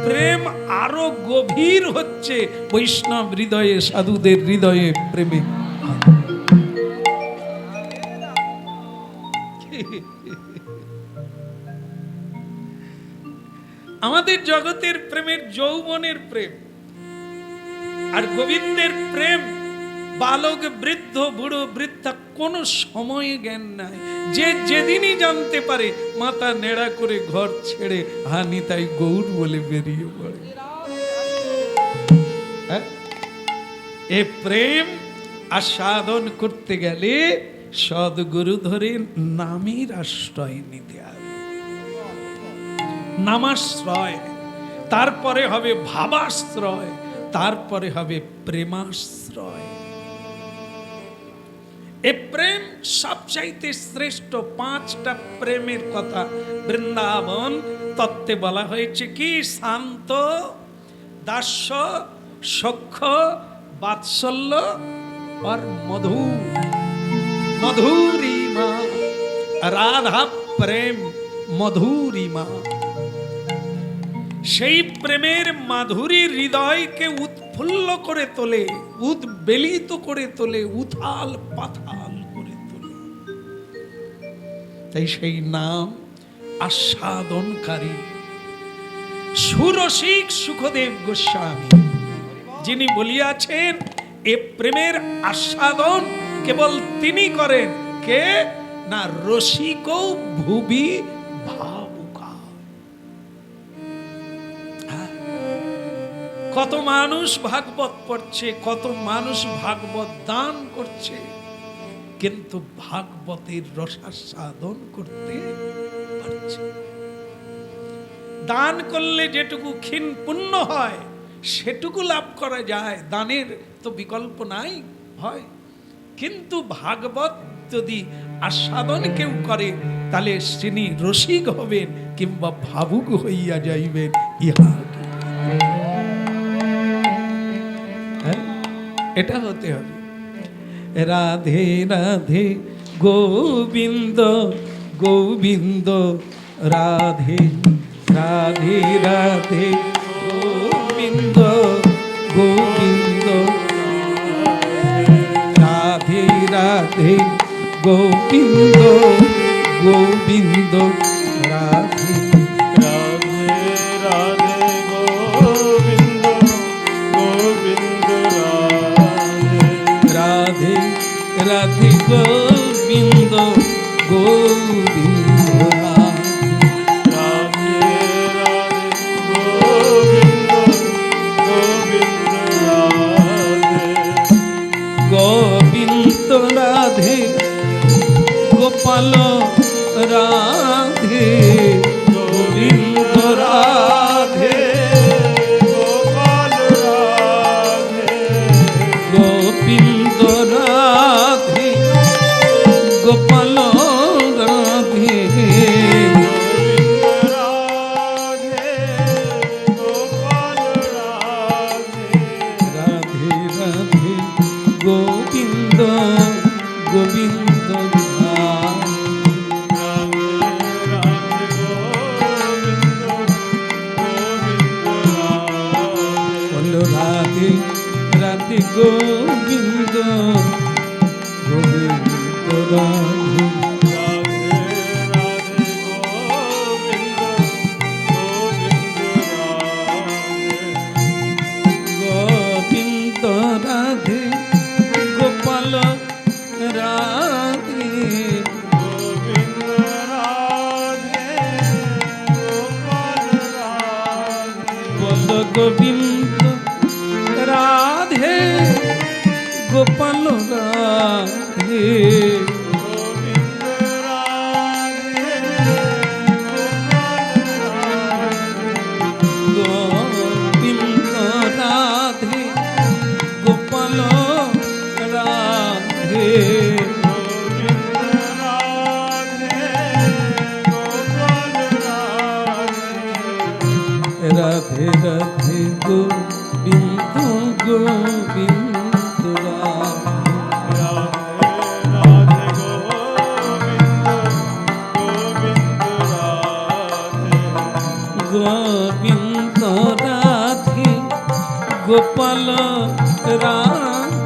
প্রেম আরো গভীর হচ্ছে বৈষ্ণব হৃদয়ে, সাধুদের হৃদয়ে প্রেমে। আমাদের জগতের প্রেমের যৌবনের প্রেম, আর গোবিন্দের প্রেম বালক বৃদ্ধ বুড়ো বৃদ্ধা কোনো সময়ে জ্ঞান নাই। যে যেদিনই জানতে পারে, মাথা নেড়া করে ঘর ছেড়ে হানি তাই গৌর বলে বেরিয়ে পড়ে। এ প্রেম আস্বাদন করতে গেলে সদ্গুরু ধরে নামের আশ্রয় নিতে হবে, নামাশ্রয়, তারপরে হবে ভাবাশ্রয়, তারপরে হবে প্রেমাশ্রয়। এ প্রেম সবচাইতে শ্রেষ্ঠ। 5টা প্রেমের কথা বৃন্দাবন তত্ত্বে বলা হয়েছে কি? শান্ত, দাস্য, সখ্য, বাৎসল্য আর মধুর। মধুরিমা, রাধা প্রেম মধুরিমা। সেই প্রেমের মাধুরী হৃদয়কে উৎফুল্ল করে তোলে, উদ্বেলিত করে তোলে, উথাল পাথাল করে তোলে। তাই সেই নাম আস্বাদনকারী সুরসিক সুখদেব গোস্বামী, যিনি বলিয়াছেন, এ প্রেমের আস্বাদন কেবল তিনি করেন। কে না? রসিক ভুবি ভাবুকা। কত মানুষ ভাগবত পড়ছে, কত মানুষ ভাগবত দান করছে, কিন্তু ভাগবতের রসাস্বাদন করতে পারছে। দান করলে যেটুকু ক্ষীণ পুণ্য হয়, সেটুকু লাভ করা যায়, দানের তো বিকল্প নাই হয়। কিন্তু ভাগবত যদি আস্বাদন কেউ করে, তাহলে তিনি রসিক হবেন কিংবা ভাবুক হইয়া যাইবেন। ইহা এটা হতে হবে। রাধে রাধে গোবিন্দ গোবিন্দ, রাধে রাধে রাধে গোবিন্দ গোবিন্দ, রাধে রাধে গোবিন্দ গোবিন্দ, রাধে রাধে রাধে গোবিন্দ গোবিন্দ, রাধে রাধে গোবিন্দ গোবিন্দ, রাধে রাধে গোবিন্দ গোবিন্দ, গোবিন্দ রাধে গোপাল রাধে, গোবিন্দ রাধে গোপাল রাধে, গোবিন্দ রাধে গোপাল রাধে, গোবিন্দ রাধে গোপাল রাধে, রাধে রাধে গোবিন্দ গোবিন্দ, গোবিন্দ ধাম। রাধে রাধে গোবিন্দ গোবিন্দ রাধে বলো রাধে রাধে গোবিন্দ গোবিন্দ রাধে। রাধে রাধে গোবিন্দ গোবিন্দ রাধে গোবিন্দ রাধে গোপাল রাধে। গোবিন্দ রাধে গোপাল রাধে বল গোবিন্দ রাধে গোপাল রাধে। গোবিন্দ রাধে গোবিন্দ রাধে গোপাল রাধে। গোবিন্দ রাধে গোপাল রাধে রাধে রাধে গোবিন্দ গোবিন্দ রাধে। রাধে রাধে গোবিন্দ রাধে গোবিন্দ রাধে গোপাল রাধে। গোবিন্দ রাধে গোপাল রাধে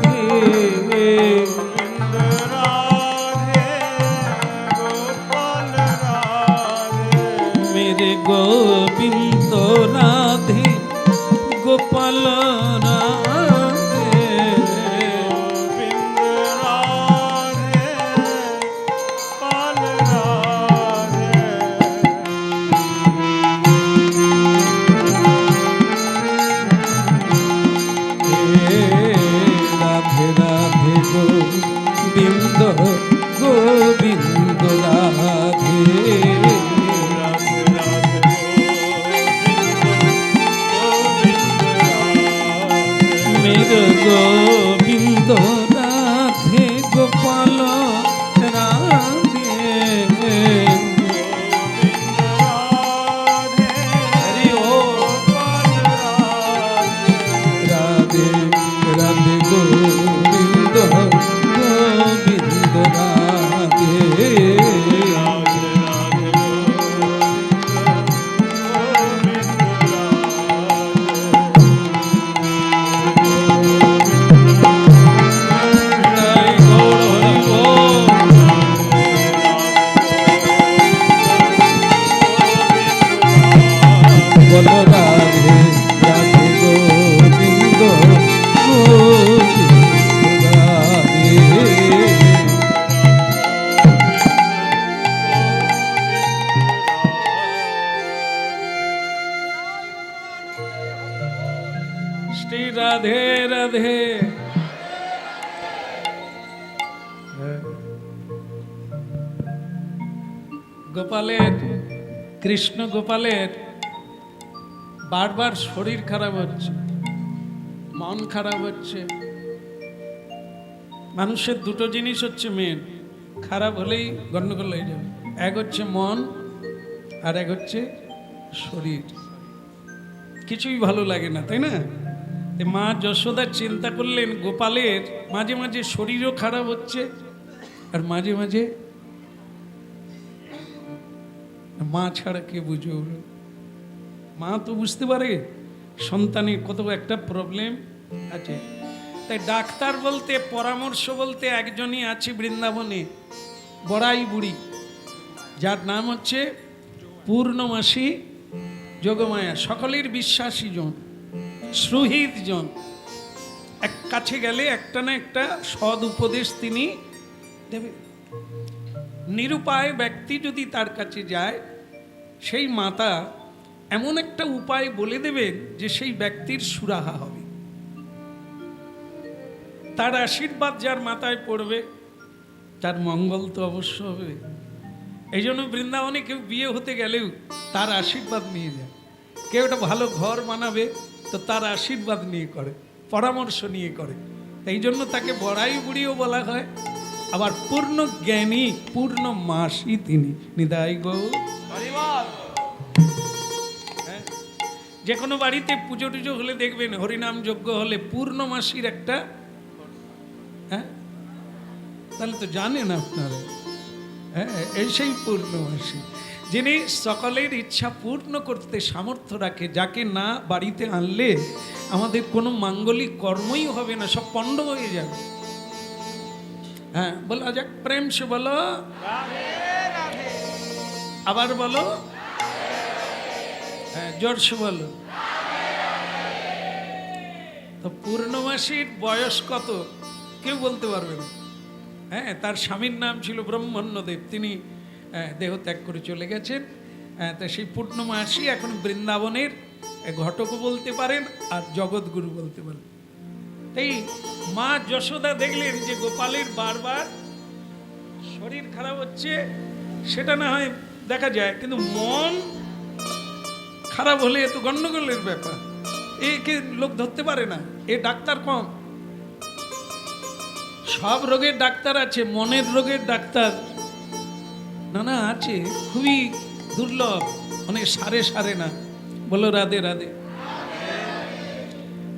मेरे गोविंद राधे गोपाल राधे। गोविंद राधे गोपाल राधे राधे राधे गोविंद गोविंद राधे। राधे राधे गोविंद मेरे गोविंद राधे गोपाल राधे। हरि ओम। राधे राधे गोविंद गोविंद राधे। जय गौर हरि बोल। बोलो राधे राधे गोविंद गोविंद राधे। श्री राधे राधे। গোপালের কৃষ্ণ গোপালের বারবার শরীর খারাপ হচ্ছে, মন খারাপ হচ্ছে। মানুষের দুটো জিনিস হচ্ছে মেন, খারাপ হলেই গন্ডগোল হয়ে যাবে। এক হচ্ছে মন আর এক হচ্ছে শরীর। কিছুই ভালো লাগে না, তাই না? তো মা যশোদা চিন্তা করলেন গোপালের মাঝে মাঝে শরীরও খারাপ হচ্ছে আর মাঝে মাঝে মা ছাড়া কে বুঝবে ওর? মা তো বুঝতে পারে সন্তানের কত একটা প্রবলেম আছে। তাই ডাক্তার বলতে, পরামর্শ বলতে একজনই আছে বৃন্দাবনে, বড়াই বুড়ি, যার নাম হচ্ছে পূর্ণমাসী যোগমায়া। সকলের বিশ্বাসী জন, সুহৃদ জন। এক কাছে গেলে একটা না একটা সৎ উপদেশ তিনি দেবে। নিরুপায় ব্যক্তি যদি তার কাছে যায়, সেই মাতা এমন একটা উপায় বলে দেবেন যে সেই ব্যক্তির সুরাহা হবে। তার আশীর্বাদ যার মাথায় পড়বে তার মঙ্গল তো অবশ্য হবে। এই জন্য বৃন্দাবনে কেউ বিয়ে হতে গেলেও তার আশীর্বাদ নিয়ে যায়। কেউ একটা ভালো ঘর বানাবে তো তার আশীর্বাদ নিয়ে করে, পরামর্শ নিয়ে করে। এই জন্য তাকে বড়াই বুড়িও বলা হয়। আবার পূর্ণ জ্ঞানী, পূর্ণ মাসি তিনি। নিদাই গো যে কোনো বাড়িতে পুজো টুজো হলে দেখবেন, হরিনাম যজ্ঞ হলে পূর্ণমাসীর একটা তাহলে তো জানেন আপনারা। হ্যাঁ, এই সেই পূর্ণমাসী, যিনি সকলের ইচ্ছা পূর্ণ করতে সামর্থ্য রাখে, যাকে না বাড়িতে আনলে আমাদের কোনো মাঙ্গলিক কর্মই হবে না, সব পণ্ড হয়ে যাবে। হ্যাঁ, বলো যাক, প্রেম সে বলো, আবার বলো, হ্যাঁ জোরসে বলো। তো পূর্ণমাসীর বয়স কত কেউ বলতে পারবে না। হ্যাঁ, তার স্বামীর নাম ছিল ব্রহ্মণ্যদেব, তিনি দেহ ত্যাগ করে চলে গেছেন। তা সেই পূর্ণমাসী এখন বৃন্দাবনের ঘটকও বলতে পারেন আর জগৎগুরু বলতে পারেন। তাই মা যশোদা দেখলেন যে গোপালের বারবার শরীর খারাপ হচ্ছে, সেটা না হয় দেখা যায়, কিন্তু মন খারাপ হলে এত গন্ডগোলের ব্যাপার, একে লোক ধরতে পারে না। এ ডাক্তার কম, সব রোগের ডাক্তার আছে, মনের রোগের ডাক্তার না আছে, খুবই দুর্লভ, অনেক সারে সারে না। বলো রাধে রাধে।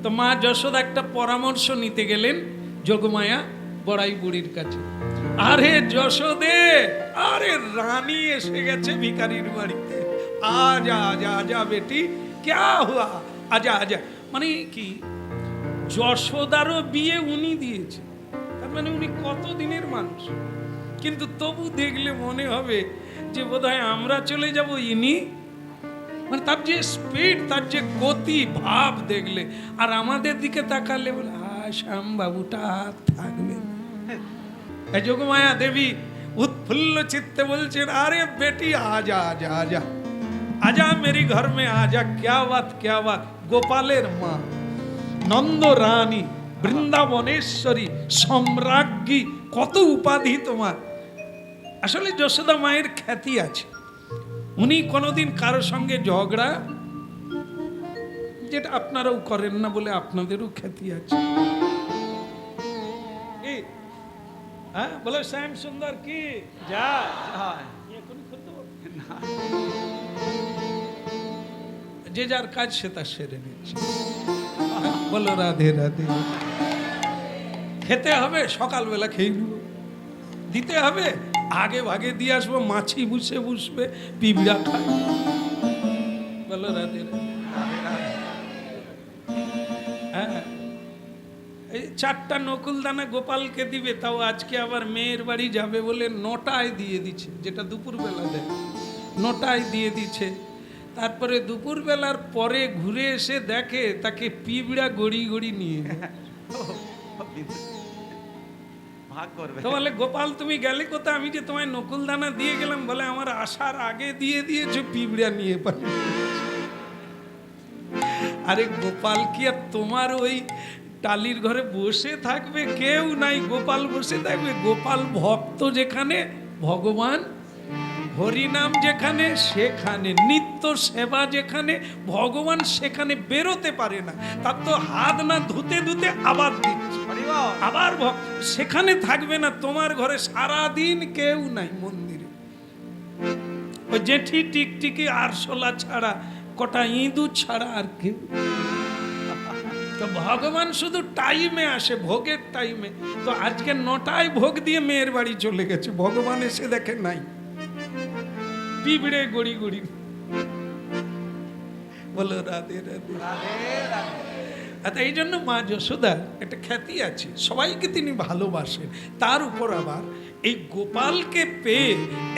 তো মা যশোদা একটা পরামর্শ নিতে গেলেন যোগমায়া বড়াই বুড়ির কাছে। আরে যশোদে, আরে রানী এসে গেছে ভিখারির বাড়িতে, আজা আজা আজা বেটি, ক্যা হুয়া, আজা আজা। মানে কি, যশোদারও বিয়ে উনি দিয়েছে, তার মানে উনি কত দিনের মানুষ, কিন্তু তবু দেখলে মনে হবে যে বোধহয় আমরা চলে যাব, ইনি মানে তার যে স্পিড, তার যে গতি ভাব দেখলে, আর আমাদের দিকে তাকালে বলে শ্যাম বাবুটা থাকবে। যোগমায়া দেবী উৎফুল্ল চিত্তে বলছেন, আরে বেটি আজা আজা আজা আজা মেরি ঘর মে আজা, ক্যা বাত ক্যা বাত। গোপালের মা, নন্দ রানী, বৃন্দাবনেশ্বরী, সম্রাজ্ঞী, কত উপাধি তোমার। আসলে যশোদা মায়ের খ্যাতি আছে, উনি কোনোদিন কারো সঙ্গে ঝগড়া, যেটা আপনারাও করেন না বলে আপনাদেরও খ্যাতি আছে। হ্যাঁ বলো, শ্যাম সুন্দর কি যা যে যার কাজ সে তার সেরে নিচ্ছে। বলো রাধে রাধে। খেতে হবে, সকালবেলা খেয়ে নেব, দিতে হবে আগে ভাগে দিয়ে আসবো, মাছি বুসে বুসবে, পিঁপড়া খায়। বলো রাধে রাধে। হ্যাঁ, এই 4টা নকুলদানা গোপালকে দিবে, তাও আজকে আবার মেয়ের বাড়ি যাবে বলে 9টায় দিয়ে দিচ্ছে, যেটা দুপুরবেলা দেয় 9টায় দিয়ে দিচ্ছে। তারপরে দুপুরবেলার পরে ঘুরে এসে দেখে তাকে পিঁপড়া গড়ি গড়ি নিয়ে ভাগ করবে। তো বলে, গোপাল তুমি গেলে কোথায়? আমি যে তোমায় নকুলদানা দিয়ে গেলাম, বলে আমার আসার আগে দিয়ে দিয়েছো, পিঁপড়া নিয়ে পারে। আরে গোপাল কি আর তোমার ওই টালির ঘরে বসে থাকবে? কেউ নাই, গোপাল বসে থাকবে? গোপাল ভক্ত যেখানে, ভগবান হরিনাম যেখানে সেখানে, নিত্য সেবা যেখানে, ভগবান সেখানে বেরোতে পারে না। তার তো হাত না ধুতে ধুতে আবার দিচ্ছে, আবার সেখানে থাকবে না। তোমার ঘরে সারাদিন কেউ নাই মন্দিরে, ওই জেঠি টিকটিকি আরশোলা ছাড়া, কটা ইঁদুর ছাড়া আর কেউ। তো ভগবান শুধু টাইমে আসে, ভোগের টাইমে। তো আজকে 9টায় ভোগ দিয়ে মেয়ের বাড়ি চলে গেছে, ভগবান এসে দেখে নাই, পিঁপড়ে গড়ি গড়ি। বলো রাধে রাধে। আচ্ছা, এই জন্য মা যশোদা একটা খ্যাতি আছে, সবাইকে তিনি ভালোবাসেন। তার উপর আবার এই গোপালকে পেয়ে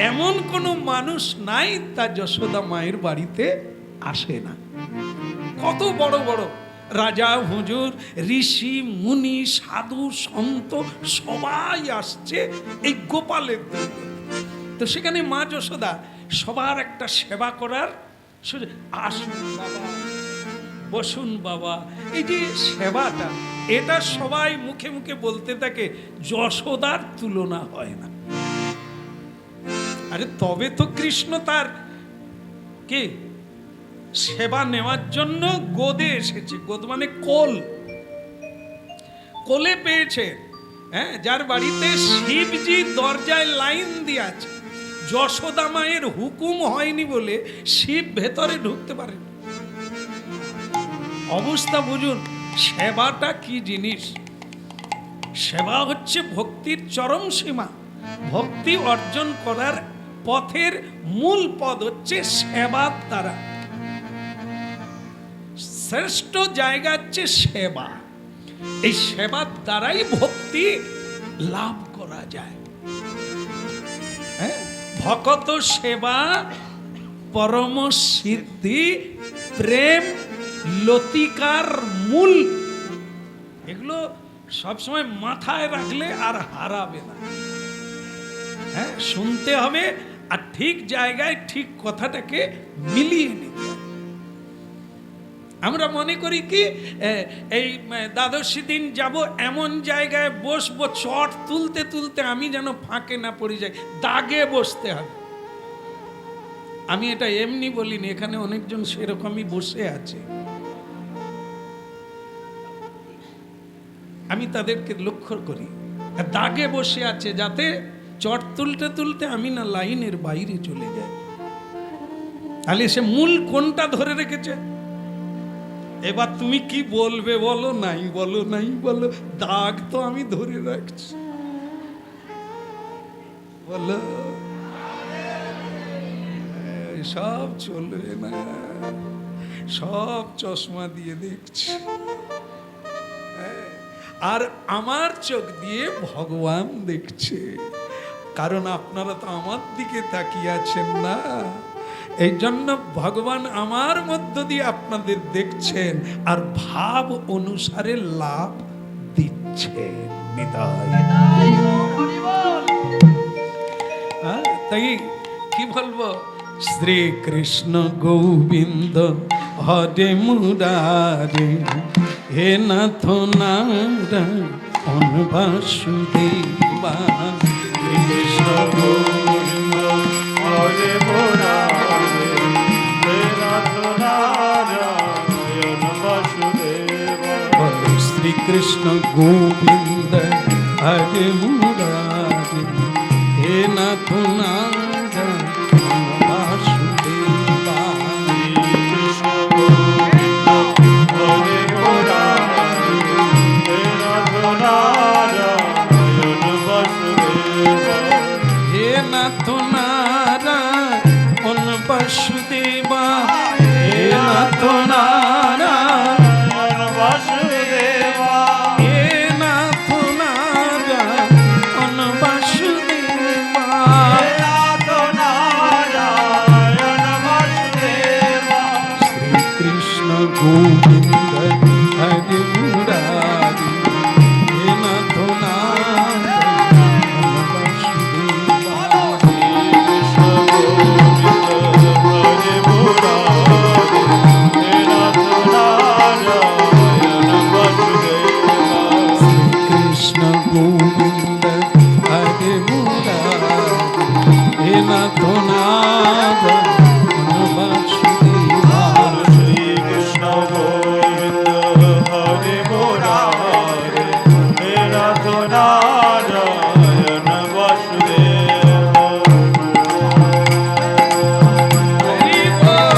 এমন কোনো মানুষ নাই তা যশোদা মায়ের বাড়িতে আসে না। কত বড় বড় রাজা হুজুর, ঋষি মুনি, সাধু সন্ত সবাই আসছে এই গোপালের দৌড়ে। তো সেখানে মা যশোদা সবার একটা সেবা করার, আসুন বাবা, বসুন বাবা, এই যে সেবাটা, এটা সবাই মুখে মুখে বলতে থাকে, যশোদার তুলনা হয় না। আরে তবে তো কৃষ্ণ তার কে সেবা নেওয়ার জন্য গোদে এসেছে। গোদ মানে কোল, কোলে পেয়েছে। হ্যাঁ, যার বাড়িতে শিবজি দরজায় লাইন দিয়ে আছে, যশোদা মায়ের হুকুম হয়নি বলে শিব ভেতরে ঢুকতে পারে। অবস্থা বুঝুন, সেবাটা কি জিনিস। সেবা হচ্ছে ভক্তির চরম সীমা। ভক্তি অর্জন করার পথের মূল পদ হচ্ছে সেবার দ্বারা। শ্রেষ্ঠ জায়গা হচ্ছে সেবা। এই সেবার দ্বারাই ভক্তি লাভ করা যায়। হ্যাঁ, ভকত সেবা পরম সিদ্ধি প্রেম লতিকার মূল। এগুলো সবসময় মাথায় রাখলে আর হারাবে না। হ্যাঁ, শুনতে হবে আর ঠিক জায়গায় ঠিক কথাটাকে মিলিয়ে নিতে হবে। আমরা মনে করি কি এই দ্বাদশী দিন যাব, এমন জায়গায় বসবো, চট তুলতে তুলতে আমি যেন ফাঁকে না পড়ে যাই, দাগে বসতে হবে। আমি এটা এমনি বলিনি, এখানে অনেকজন সেরকমই বসে আছে। আমি তাদেরকে লক্ষ্য করি, দাগে বসে আছে, যাতে চট তুলতে তুলতে আমি না লাইনের বাইরে চলে যাই। তাহলে সে মূল কোনটা ধরে রেখেছে। এবার তুমি কি বলবে বলো, নাই বলো, নাই বলো, দাগ তো আমি ধরে রাখছি। বলো, সব চলবে না, সব চশমা দিয়ে দেখছি, আর আমার চোখ দিয়ে ভগবান দেখছে। কারণ আপনারা তো আমার দিকে তাকিয়ে আছেন না, এই জন্য ভগবান আমার মধ্য দিয়ে আপনাদের দেখছেন আর ভাব অনুসারে লাভ দিচ্ছেন। বিদায়। তাই কি বলবো, শ্রীকৃষ্ণ গোবিন্দ হরে মুরারে, হে নাথ নারায়ণ বাসুদেবা। কৃষ্ণ গোবিন্দ হরে মুরারে, হে নাথ নারায়ণ বাসুদেবা। বলো শ্রীকৃষ্ণ গোবিন্দ হরে মুরারে, হে নাথ নারায়ণ বাসুদেবা। কৃষ্ণ গোবিন্দ হরে মুরারে, হে নাথ নারায়ণ বাসুদেবা। হে নাথ নারায়ণ বাসুদেবা, হে নাথ নারায়ণ বাসুদেবা। হে নাথ নারায়ণ বাসুদেবা। নাথ নারায়ণ বাসুদেবা। শ্রীকৃষ্ণ গোবিন্দ হরে মুরারি, হে নাথ নারায়ণ বাসুদেবা। কৃষ্ণ গোবিন্দ হরে মুরারে, হে নাথ নারায়ণ বাসুদেবা। কৃষ্ণ গোবিন্দ হরে মুরারি, হে নাথ নারায়ণ বাসুদেবা। শ্রী কৃষ্ণ গোবিন্দ হরে মুরারে, হে নাথ নারায়ণ বাসুদেবা। হরি বল।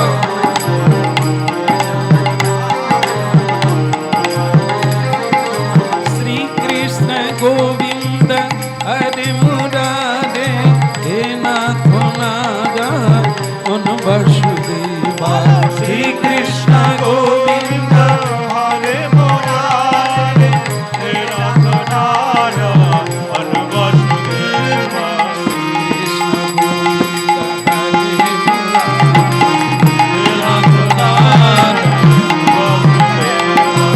শ্রীকৃষ্ণ গোবিন্দ হরে মুরারে, হে নাথ নারায়ণ বাসুদেবা। শ্রীকৃষ্ণ গোবিন্দ হরে মুরারে, হে নাথ নারায়ণ বাসুদেবা। কৃষ্ণ গোবিন্দ হরে মুরারে, হে নাথ নারায়ণ বাসুদেবা।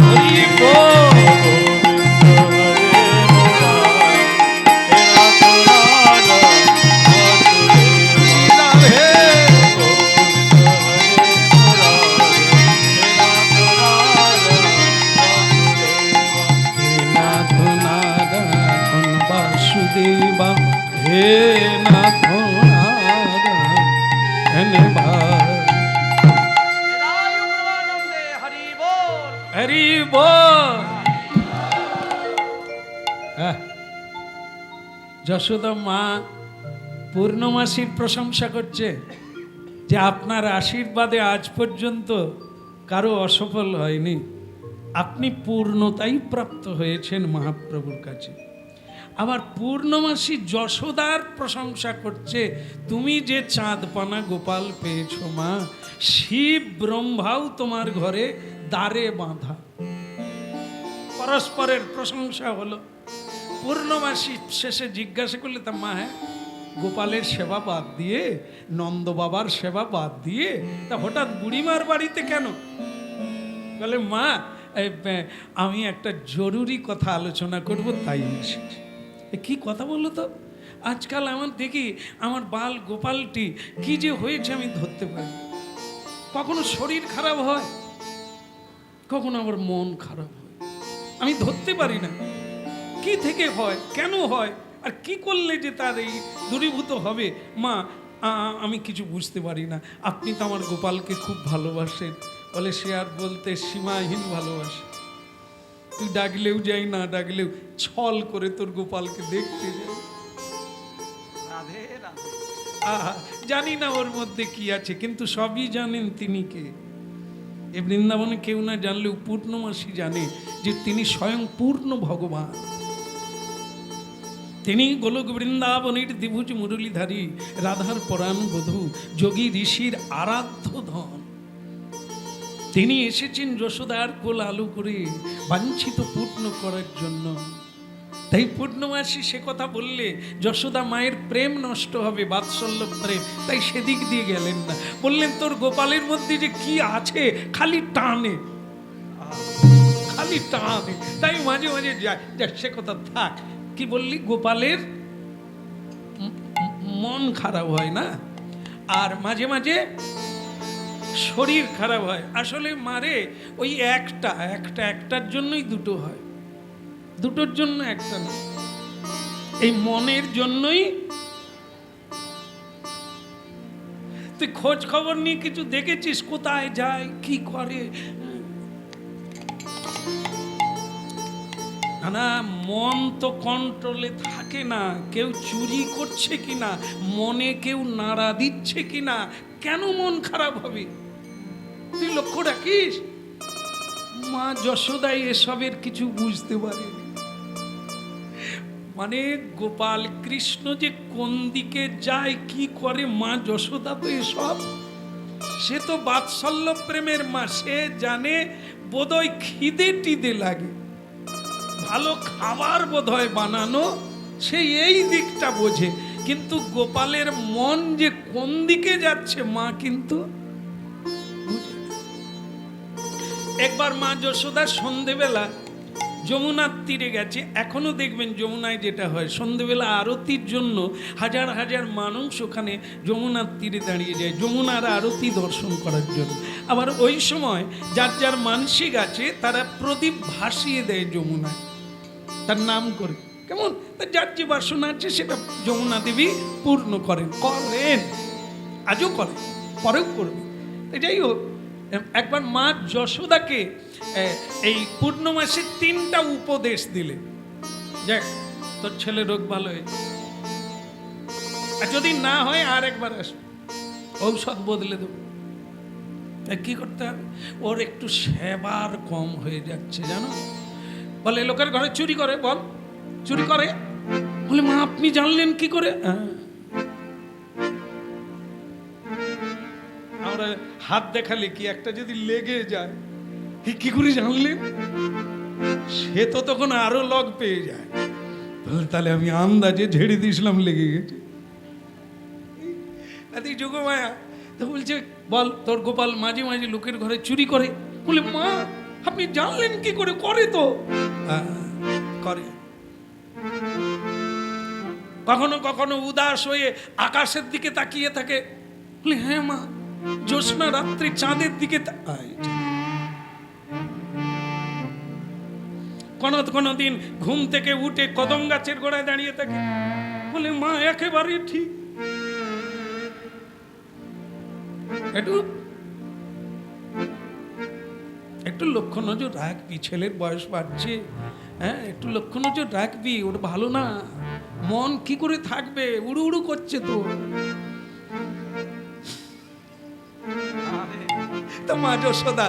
হরি বল। হে নাথ নারায়ণ বাসুদেবা, হে নাথ নারায়ণ হরি বল। যশোদা মা পূর্ণমাসীর প্রশংসা করছে যে আপনার আশীর্বাদে আজ পর্যন্ত কারো অসফল হয়নি। আপনি পূর্ণতাই প্রাপ্ত হয়েছেন মহাপ্রভুর কাছে। আবার পূর্ণমাসী যশোদার প্রশংসা করছে, তুমি যে চাঁদপানা গোপাল পেয়েছো মা, শিব ব্রহ্মাও তোমার ঘরে দ্বারে বাঁধা। পরস্পরের প্রশংসা হলো। পূর্ণমাসী শেষে জিজ্ঞাসা করলে, তা মা, হ্যাঁ গোপালের সেবা বাদ দিয়ে, নন্দ বাবার সেবা বাদ দিয়ে তা হঠাৎ বুড়িমার বাড়িতে কেন? বলে, মা আমি একটা জরুরি কথা আলোচনা করব, তাই এসেছি। কি কথা বললো তো? আজকাল আমার দেখি আমার বাল গোপালটি কি যে হয়েছে আমি ধরতে পারি। কখনো শরীর খারাপ হয়, কখনো আবার মন খারাপ হয়, আমি ধরতে পারি না কি থেকে হয়, কেন হয়, আর কি করলে যে তার এই দূরীভূত হবে। মা আমি কিছু বুঝতে পারি না, আপনি তো আমার গোপালকে খুব ভালোবাসেন। বলে, সে আর বলতে, সীমাহীন ভালোবাসে। তুই ডাকলেও যাই, না ডাকলেও ছল করে তোর গোপালকে দেখতে যাই। রাধে রাধে। আহা, জানি না ওর মধ্যে কি আছে, কিন্তু সবই জানেন তিনি কে। এ বৃন্দাবনে কেউ না জানলেও পূর্ণমাসী জানে যে তিনি স্বয়ং পূর্ণ ভগবান। তিনি গোলক বৃন্দাবনের দ্বিভুজ মুরলীধারী, রাধার পরাণ বধূ, যোগী ঋষির আরাধ্য ধন। তিনি এসেছেন যশোদার কোল আলো করে বাঞ্ছিত পূর্ণ করার জন্য। তাই পূর্ণমাসী সে কথা বললে যশোদা মায়ের প্রেম নষ্ট হবে, বাৎসল্য প্রেম, তাই সেদিক দিয়ে গেলেন না। বললেন, তোর গোপালের মধ্যে যে কি আছে, খালি টানে, খালি টানে, তাই মাঝে মাঝে যায়। সে কথা থাক। কি বললি? গোপালের মন খারাপ হয় না, আর মাঝে মাঝে শরীর খারাপ হয়। আসলে মারে ওই একটার জন্যই দুটো হয়, দুটোর জন্য একটা না, এই মনের জন্যই। তুই খোঁজ খবর নিয়ে কিছু দেখেছিস, কোথায় যায়, কি করে? না, মন তো কন্ট্রোলে থাকে না। কেউ চুরি করছে কিনা, মনে কেউ নাড়া দিচ্ছে কিনা, কেন মন খারাপ হবে? তুই লক্ষ্য রাখিস। মা যশোদাই এসবের কিছু বুঝতে পারে। মানে গোপাল কৃষ্ণ যে কোন দিকে যায়, কি করে, মা যশোদা তো এসব, সে তো বাৎসল্য প্রেমের মা। সে জানে বোধহয় খিদে টিদে লাগে, ভালো খাবার বোধহয় বানানো, সে এই দিকটা বোঝে। কিন্তু গোপালের মন যে কোন দিকে যাচ্ছে মা কিন্তু বুঝে না। একবার মা যশোদা সন্ধেবেলা যমুনার তীরে গেছে। এখনো দেখবেন যমুনায় যেটা হয়, সন্ধেবেলা আরতির জন্য হাজার হাজার মানুষ ওখানে যমুনার তীরে দাঁড়িয়ে যায় যমুনার আরতি দর্শন করার জন্য। আবার ওই সময় যার যার মানসিক আছে তারা প্রদীপ ভাসিয়ে দেয় যমুনায়, তার নাম করে। কেমন? যার যে বাসনা আছে সেটা যমুনা দেবী পূর্ণ করেন, আজও করেন, পরেও করবে। যাই হোক, একবার মা যশোদাকে এই পূর্ণমাসে 3টা উপদেশ দিলে, যাক তোর ছেলে রোগ ভালো হয়েছে, আর যদি না হয় আর একবার আসবে, ঔষধ বদলে দেবো। কি করতে হবে? ওর একটু সেবার কম হয়ে যাচ্ছে জানো। বলে, লোকের ঘরে চুরি করে, বল চুরি করে। বলে, মা আপনি জানলেন কি করে? আমরা হাত দেখালে কি একটা যদি লেগে যায়, কি করে জানলেন? সে তো তখন আরো লগ পেয়ে যায়। তাহলে আমি আন্দাজে ঝেড়ে দিয়েছিলাম, লেগে গেছে। যোগমায়া তো বলছে, বল তোর গোপাল মাঝে মাঝে লোকের ঘরে চুরি করে। বলে, মা আপনি জানলেন কি করে? করে তো করে। কখনো কখনো উদাস হয়ে আকাশের দিকে তাকিয়ে থাকে। বলে, হ্যাঁ মা, জ্যোৎস্না রাত্রি চাঁদের দিকে কোনো দিন ঘুম থেকে উঠে কদম গাছের গোড়ায় দাঁড়িয়ে থাকে। বলে, মা একেবারে ঠিক। একটু লক্ষ্য নজর রাখবি, ছেলের বয়স বাড়ছে, হ্যাঁ একটু লক্ষ্য নজর রাখবি। ওর ভালো না, মন কি করে থাকবে, উড়ু উড়ু করছে তো। তা মা যশোদা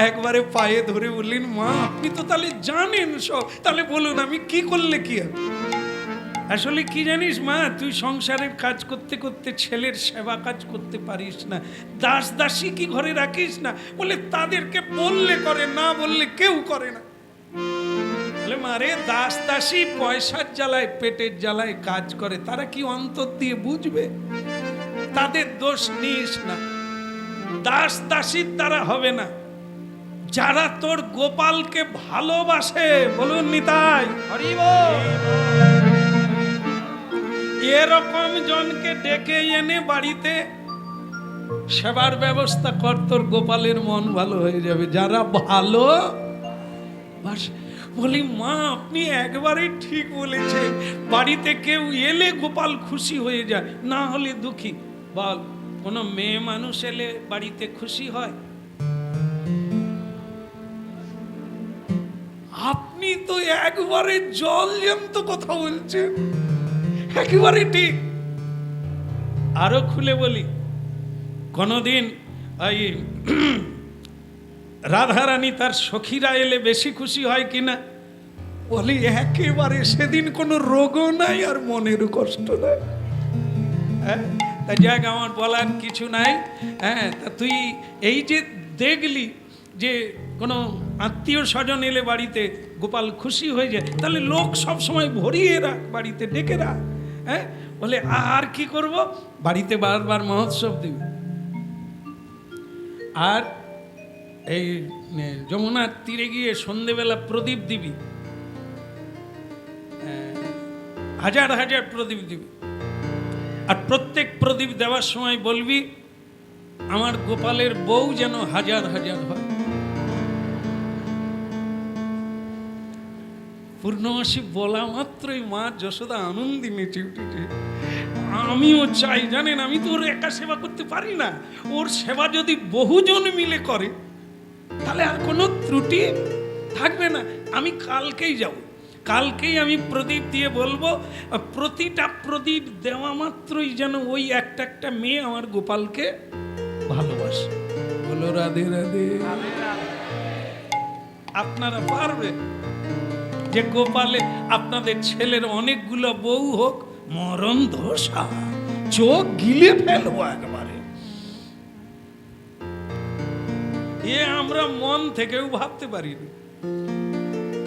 একবারে পায়ে ধরে বললেন, মা আপনি তো তাহলে জানেন সব, তাহলে বলুন আমি কি করলে কি হবে? আসলে কি জানিস মা, তুই সংসারের কাজ করতে করতে ছেলের সেবা কাজ করতে পারিস না, দাস দাসী কি ঘরে রাখিস না? বলে তাদেরকে বললে করে, না বললে কেউ করে না। বলে মারে, দাস দাসী পয়সার জ্বালায় পেটের জ্বালায় কাজ করে, তারা কি অন্তর দিয়ে বুঝবে? তাদের দোষ নিস না, দাস দাসীর দ্বারা হবে না। যারা তোর গোপালকে ভালোবাসে, বলুন নিতাই হরি বল। এরকম জনকে ডেকে এনে বাড়িতে সেবার ব্যবস্থা কর, তোর গোপালের মন ভালো হয়ে যাবে। যারা ভালো বলি, মা আপনি একবারে ঠিক বলেছেন, বাড়িতে কেউ এলে গোপাল খুশি হয়ে যায়, না হলে দুঃখী। বল, কোনো মেয়ে মানুষ এলে বাড়িতে খুশি হয়? আপনি তো একবারে জল জ্যান্ত কথা বলছেন, একেবারে ঠিক। আরো খুলে বলি, কোনদিন ওই রাধারানী তার সখীরা এলে বেশি খুশি হয় কিনা? বলি একেবারে, সেদিন কোনো রোগও নাই আর মনেরও কষ্ট নাই। হ্যাঁ, তা যাক, আমার বলার কিছু নাই। হ্যাঁ, তা তুই এই যে দেখলি যে কোনো আত্মীয় স্বজন এলে বাড়িতে গোপাল খুশি হয়ে যায়, তাহলে লোক সব সময় ভরিয়ে রাখ, বাড়িতে ডেকে রাখ। হ্যাঁ, বলে আর কি করব, বাড়িতে বারবার মহোৎসব দিবি, আর এই যমুনার তীরে গিয়ে সন্ধেবেলা প্রদীপ দিবি, হাজার হাজার প্রদীপ দিবি। আর প্রত্যেক প্রদীপ দেওয়ার সময় বলবি, আমার গোপালের বউ যেন হাজার হাজার হয়। পূর্ণমাসী বলা মাত্রই মা যশোদা আনন্দে নেচে উঠেছে। আমিও চাই, জানেন, আমি তো ওর একা সেবা করতে পারি না, ওর সেবা যদি বহুজন মিলে করে তাহলে আর কোনো ত্রুটি থাকবে না। আমি কালকেই যাব, কালকেই আমি প্রদীপ দিয়ে বলবো, প্রতিটা প্রদীপ দেওয়া মাত্রই যেন ওই একটা একটা মেয়ে আমার গোপালকে ভালোবাসে। বলো রাধে রাধে। আপনারা পারবে যে গোপালে আপনাদের ছেলের অনেকগুলো বউ হোক, মরণ ধোসা, চোখ গিলে ফেলবো একবারে। এ আমরা মন থেকেও ভাবতে পারিনি।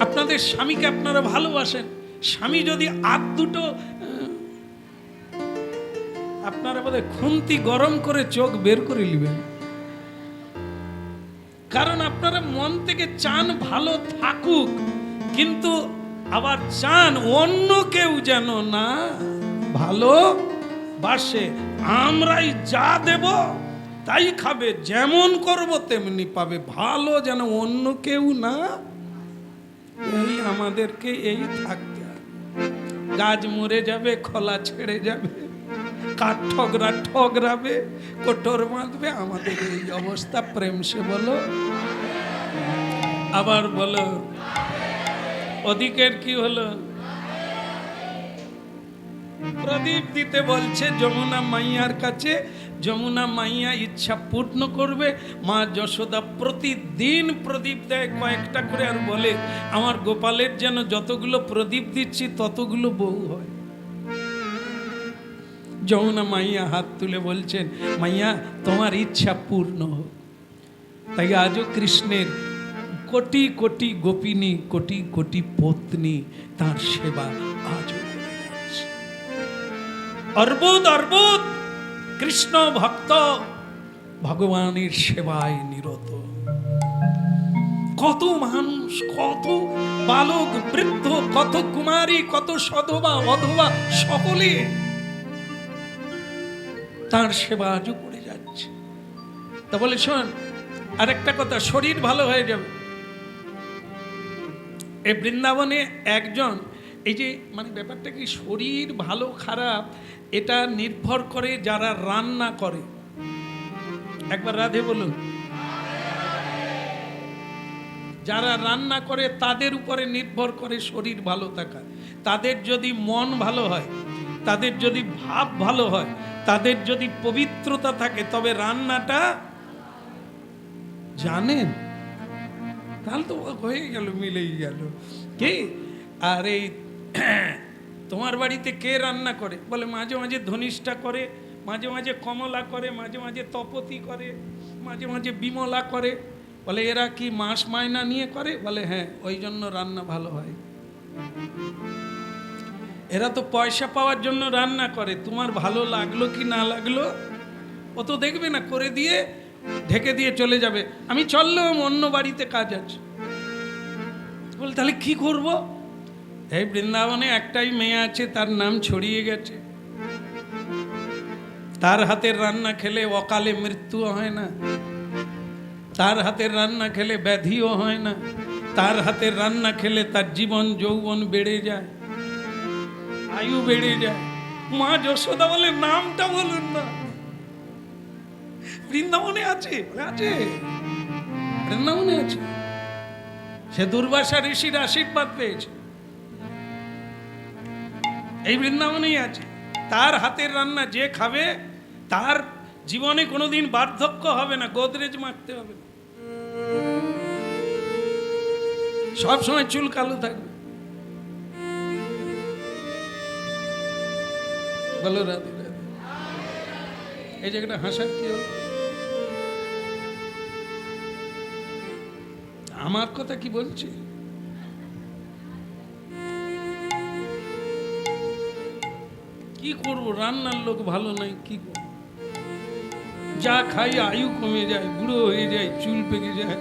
আপনাদের স্বামীকে আপনারা ভালোবাসেন, স্বামী যদি আধ দুটো, আপনারা বোধহয় খুন্তি গরম করে চোখ বের করে নেবেন, কারণ আপনারা মন থেকে চান ভালো থাকুক, কিন্তু আবার চান অন্য কেউ যেন না ভালো বাসে। আমরাই যা দেব তাই খাবে, যেমন করব তেমনি পাবে, ভালো যেন অন্য কেউ না। এই আমাদেরকে এই থাকতে হবে। গাছ মরে যাবে, খোলা ছেড়ে যাবে, কাঠ ঠগরা ঠগরাবে, কোটর বাঁধবে, আমাদের এই অবস্থা। প্রেম সে বলো, আবার বলো, ওদিকের কি হলো? প্রদীপ দিতে বলছে যমুনা মাইয়ার কাছে। যমুনা মাইয়া ইচ্ছা পূর্ণ করবে। মা যশোদা প্রতিদিন প্রদীপ দেয় কয়েকটা করে, আর বলে আমার গোপালের যেন যতগুলো প্রদীপ দিচ্ছি ততগুলো বউ হয়। যমুনা মাইয়া হাত তুলে বলছেন, মাইয়া তোমার ইচ্ছা পূর্ণ হোক। তাই আজও কৃষ্ণের কোটি কোটি গোপিনী, কোটি কোটি পত্নী তার সেবা আজও করে যাচ্ছে। অর্বুদ অর্বুদ কৃষ্ণ ভক্ত ভগবানের সেবায় নিরত। কত মানুষ, কত বালক বৃদ্ধ, কত কুমারী, কত সধবা অধবা, সকলে তার সেবা আজও করে যাচ্ছে। তা বলে শোন, আরেকটা কথা, শরীর ভালো হয়ে যাবে। এই বৃন্দাবনে একজন, এই যে মানে ব্যাপারটা কি, শরীর ভালো খারাপ এটা নির্ভর করে যারা রান্না করে। একবার রাধে বলুন। যারা রান্না করে তাদের উপরে নির্ভর করে শরীর ভালো থাকা। তাদের যদি মন ভালো হয়, তাদের যদি ভাব ভালো হয়, তাদের যদি পবিত্রতা থাকে, তবে রান্নাটা জানেন, তাহলে তো হয়ে গেল, মিলেই গেল। কি আর এই তোমার বাড়িতে কে রান্না করে? বলে মাঝে মাঝে ধনিষ্ঠা করে, মাঝে মাঝে কমলা করে, মাঝে মাঝে তপতি করে, মাঝে মাঝে বিমলা করে। বলে এরা কি মাস মায়না নিয়ে করে? বলে হ্যাঁ, ওই জন্য রান্না ভালো হয়। এরা তো পয়সা পাওয়ার জন্য রান্না করে, তোমার ভালো লাগলো কি না লাগলো ও তো দেখবে না, করে দিয়ে ঢেকে দিয়ে চলে যাবে। আমি চললাম, অন্য বাড়িতে কাজ আছে। বলে তাহলে কি করব? এই বৃন্দাবনে একটাই মেয়ে আছে, তার নাম ছড়িয়ে গেছে। তার হাতের রান্না খেলে অকালে মৃত্যুও হয় না, তার হাতের রান্না খেলে ব্যাধিও হয় না, তার হাতের রান্না খেলে তার জীবন যৌবন বেড়ে যায়, আয়ু বেড়ে যায়। মা যশোদা বলে নামটা বলুন না। বৃন্দাবনে আছে, আছে, বৃন্দাবনে আছে। সে দুর্বাসা ঋষির আশীর্বাদ পেয়েছে, এই বৃন্দাবনেই আছে। তার হাতের রান্না যে খাবে তার জীবনে কোনোদিন বার্ধক্য হবে না, গোদরেজ মাখতে হবে না, সব সময় চুল কালো থাকবে। বলো রাধে রাধে। এই জায়গাটা হাসার কি হল? আমার কথা কি বলছি? কি করব, রান্নার লোক ভালো নাই, কি করব? যা খাই আয়ু কমে যায়, বুড়ো হয়ে যায়, চুল পেকে যায়।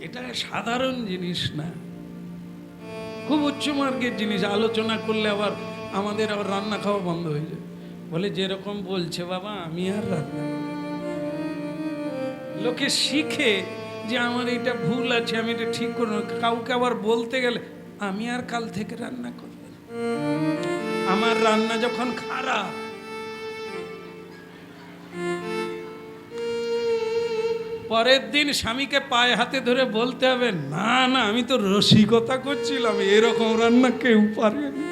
এটা সাধারণ জিনিস না, খুব উচ্চমার্গের জিনিস। আলোচনা করলে আবার আমাদের আবার রান্না খাওয়া বন্ধ হয়ে যায়। বলে যেরকম বলছে বাবা আমি আর রান্না করি। লোকে শিখে যে আমার এটা ভুল আছে, আমি এটা ঠিক করব। কাউকে আবার বলতে গেলে আমি আর কাল থেকে রান্না করব না, আমার রান্না যখন খারাপ। পরের দিন স্বামীকে পায়ে হাতে ধরে বলতে হবে, না না আমি তো রসিকতা করছিলাম, এরকম রান্না কেউ পারে না।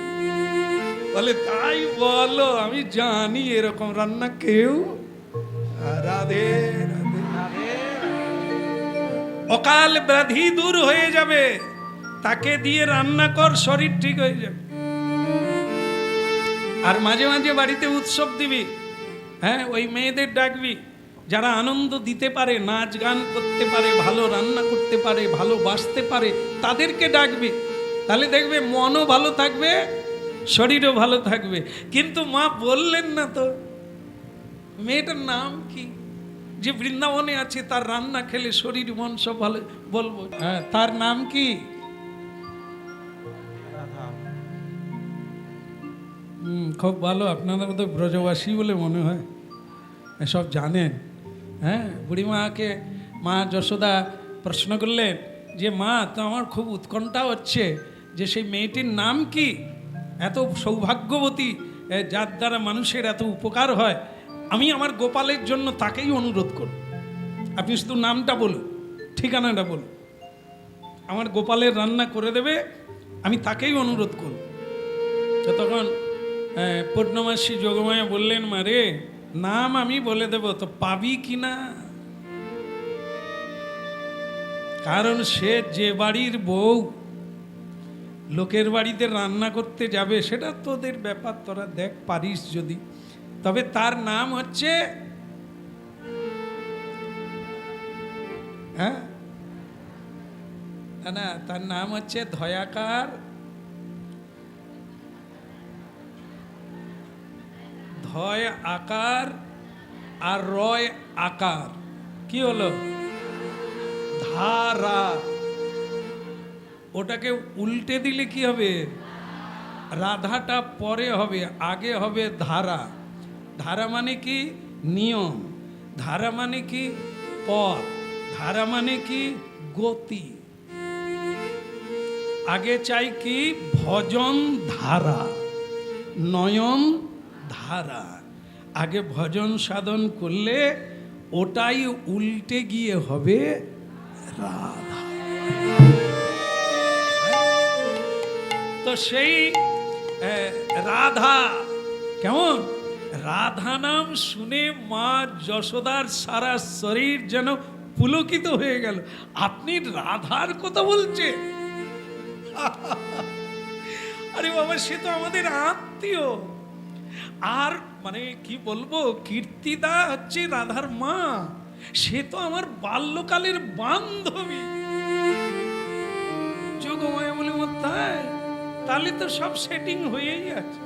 বলে তাই বলো, আমি জানি এরকম রান্না কেউ। রাধে রাধে। অকাল ব্যাধি দূর হয়ে যাবে, তাকে দিয়ে রান্না কর, শরীর ঠিক হয়ে যাবে। আর মাঝে মাঝে বাড়িতে উৎসব দিবি, হ্যাঁ, ওই মেয়েদের ডাকবি যারা আনন্দ দিতে পারে, নাচ গান করতে পারে, ভালো রান্না করতে পারে, ভালো বাসতে পারে, তাদেরকে ডাকবি। তাহলে দেখবে মনও ভালো থাকবে, শরীরও ভালো থাকবে। কিন্তু মা বললেন না তো মেয়েটার নাম কি, যে বৃন্দাবনে আছে, তার রান্না খেলে শরীর মন সব ভালো। বলবো হ্যাঁ, তার নাম কি? খুব ভালো, আপনারা তো ব্রজবাসী বলে মনে হয়, এসব জানেন। হ্যাঁ, বুড়িমাকে মা যশোদা প্রশ্ন করলেন যে মা, তো আমার খুব উৎকণ্ঠা হচ্ছে যে সেই মেয়েটির নাম কি, এত সৌভাগ্যবতী, যার দ্বারা মানুষের এত উপকার হয়। আমি আমার গোপালের জন্য তাকেই অনুরোধ করব, আপনি শুধু নামটা বলুন, ঠিকানাটা বলুন, আমার গোপালের রান্না করে দেবে, আমি তাকেই অনুরোধ করব। তো তখন পূর্ণমাসী যোগমায়া বললেন, মা রে, নাম আমি বলে দেব, তো পাবি কি না? কারণ সে যে বাড়ির বউ লোকের বাড়িতে রান্না করতে যাবে, সেটা তোদের ব্যাপার, তোরা দেখ পারিস যদি। তবে তার নাম হচ্ছে, হ্যাঁ না, তার নাম হচ্ছে ধয়াকার, ধয় আকার আর রয় আকার। কি হলো? ধারা। ওটাকে উল্টে দিলে কি হবে? রাধাটা পরে হবে, আগে হবে ধারা। ধারা মানে কি? নিয়ম। ধারা মানে কি? পথ। ধারা মানে কি? গতি। আগে চাই কি? ভজন ধারা, নয়ন ধারা। আগে ভজন সাধন করলে ওটাই উল্টে গিয়ে হবে রাধা। তো সেই রাধা কেমন? রাধা নাম শুনে মা যশোদার সারা শরীর যেন পুলকিত হয়ে গেল। আপনি রাধার কথা বলছেন? আরে বাবা, সে তো আমাদের আত্মীয়। আর মানে কি বলবো, কীর্তিদা হচ্ছে রাধার মা, সে তো আমার বাল্যকালের বান্ধবী। যোগমায়া বলে তাই, তাহলে তো সব সেটিং হয়েই আছে।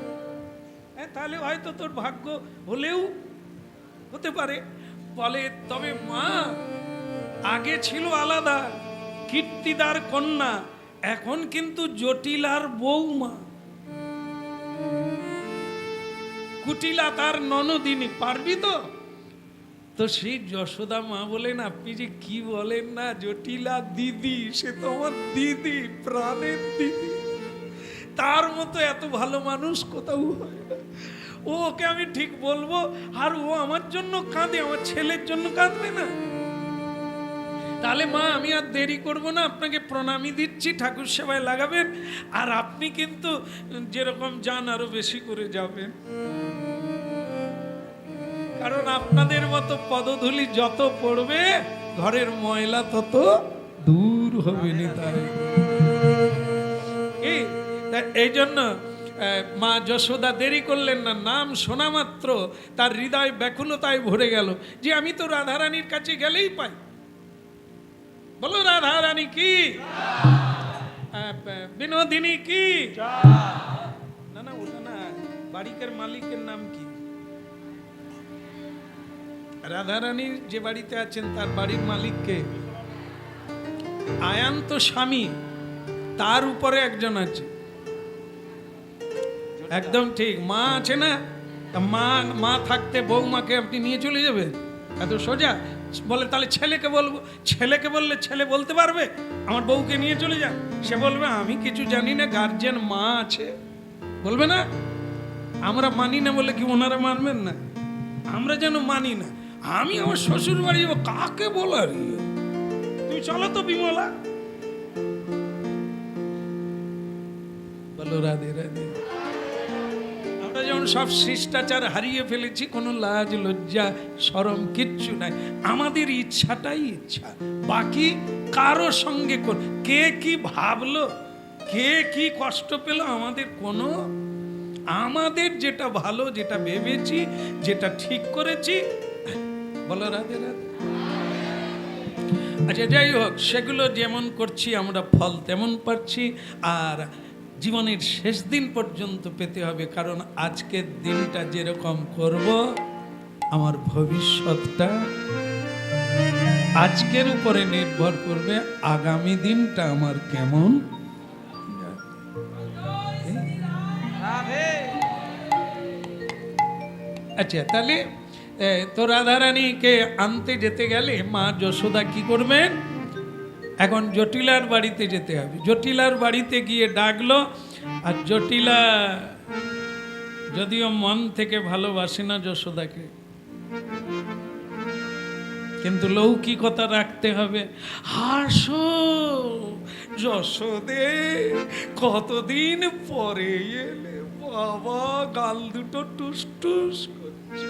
হ্যাঁ, তাহলে হয়তো তোর ভাগ্য হলেও হতে পারে। বলে তবে মা, আগে ছিল আলাদা, কীর্তিদার কন্যা, এখন কিন্তু জটিলার বৌমা। কুটিলা তার ননদিনী, পারবি তো? তো সেই যশোদা মা বলেন, আপনি যে কি বলেন না, জটিলা দিদি, সে তো আমার দিদি, প্রাণের দিদি। তার মতো এত ভালো মানুষ কোথাও হয় না। ওকে আমি ঠিক বলবো, আর ও আমার জন্য কাঁদে, আমার ছেলের জন্য কাঁদবে না? তাহলে মা, আমি আর দেরি করব না, আপনাকে প্রণামী দিচ্ছি, ঠাকুর সেবায় লাগাবেন। আর আপনি কিন্তু যেরকম যান আরো বেশি করে যাবেন, কারণ আপনাদের মতো পদধূলি যত পড়বে, ঘরের ময়লা তত দূর হবে না। এই জন্য মা যশোদা দেরি করলেন না। নাম শোনা মাত্র তার হৃদয় ব্যাকুলতায় ভরে গেল, যে আমি তো রাধারানীর কাছে গেলেই পাই। বলো রাধারানী কি, বিনোদিনী কি? না না, ওটা না, বাড়ির মালিকের নাম কি? রাধারানী যে বাড়িতে আছেন তার বাড়ির মালিককে? আয়ান্ত স্বামী, তার উপরে একজন আছে। একদম ঠিক, মা আছে না, মা থাকতে বৌমাকে আপনি নিয়ে চলে যাবেন? এত সোজা? বলে তাহলে ছেলেকে বলবো। ছেলেকে বললে ছেলে বলতে পারবে আমার বউকে নিয়ে চলে যান? সে বলবে আমি কিছু জানি না, গার্জিয়ান মা আছে, বলবে না? আমরা মানি না বলে কি ওনারা মানবেন না? আমরা যেন মানি না। আমি আমার শ্বশুর বাড়ি যাবো, কাকে বলার? তুমি চলো তো বিমলা। বলো রাধে রাধে। আমরা যেমন সব শিষ্টাচার হারিয়ে ফেলেছি, কোনো লাজ লজ্জা শরম কিচ্ছু নাই। আমাদের ইচ্ছাটাই ইচ্ছা, বাকি কারো সঙ্গে কে কি ভাবলো, কে কি কষ্ট পেল, আমাদের কোনো, আমাদের যেটা ভালো, যেটা ভেবেছি, যেটা ঠিক করেছি, বলো রাধে রাধে। আচ্ছা, যাই হোক, সেগুলো যেমন করছি আমরা ফল তেমন পাচ্ছি। আর জীবনের শেষ দিন পর্যন্ত পেতে হবে, কারণ আজকের দিনটা যেরকম করব, আমার ভবিষ্যৎটা আজকের উপরে নির্ভর করবে, আগামী দিনটা আমার কেমন। আচ্ছা, তাহলে তো রাধারানীকে আনতে যেতে গেলে মা যশোদা কি করবেন? এখন জটিলার বাড়িতে যেতে হবে। জটিলার বাড়িতে গিয়ে ডাকলো, আর জটিলা যদিও মন থেকে ভালোবাসে না যশোদাকে, কিন্তু লৌকিকতা রাখতে হবে। হাসো যশোদে, কতদিন পরে এলে বাবা, গাল দুটো টুস টুস করছে।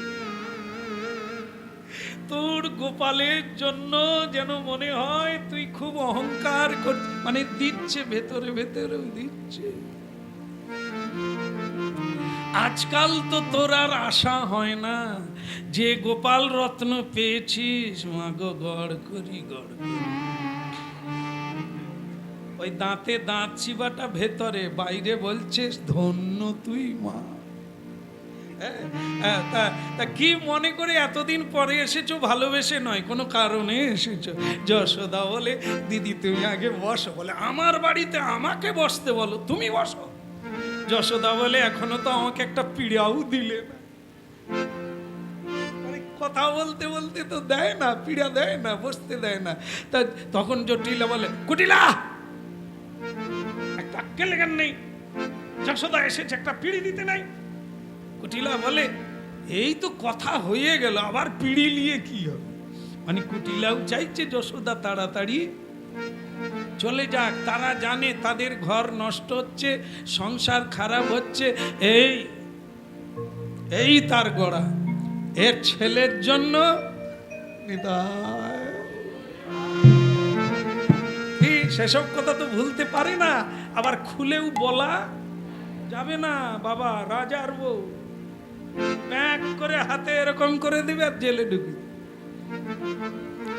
তোর গোপালের জন্য যেন মনে হয় তুই খুব অহংকার করছিস, মানে দিচ্ছে, ভেতরে ভেতরেও দিচ্ছে। আজকাল তো তোর আর আশা হয় না যে গোপাল রত্ন পেয়েছিস, মাগো গড় করি গড় করি। ওই দাঁতে দাঁত চিবাটা ভেতরে, বাইরে বলছিস ধন্য তুই মা। তা কি মনে করে এতদিন পরে এসেছো? ভালোবেসে নয়, কোনো কারণে এসেছো। যশোদা বলে দিদি তুমি আগে বসো। বলে আমার বাড়িতে আমাকে বসতে বলো, তুমি বসো। যশোদা বলে এখনো তো আমাকে একটা পিড়াও দিলে না। কথা বলতে বলতে তো দেয় না, পিড়া দেয় না, বসতে দেয় না। তা তখন জটিলা বলে, কুটিলা একটা আক্কেল জ্ঞান নেই, যশোদা এসেছে একটা পিড়ি দিতে নাই। কুটিলা বলে এই তো কথা হয়ে গেল, আবার পিড়ি নিয়ে কি হবে? মানে কুটিলাও চাইছে যশোদা তাড়াতাড়ি চলে যাক। তারা জানে তাদের ঘর নষ্ট হচ্ছে, সংসার খারাপ হচ্ছে। এই তার গড়া। এর ছেলের জন্য নিতাই। কি সেসব কথা তো ভুলতে পারে না, আবার খুলেও বলা যাবে না। বাবা রাজার বউ ব্যাগ করে হাতে এরকম করে দিবে আর জেলে ঢুকি,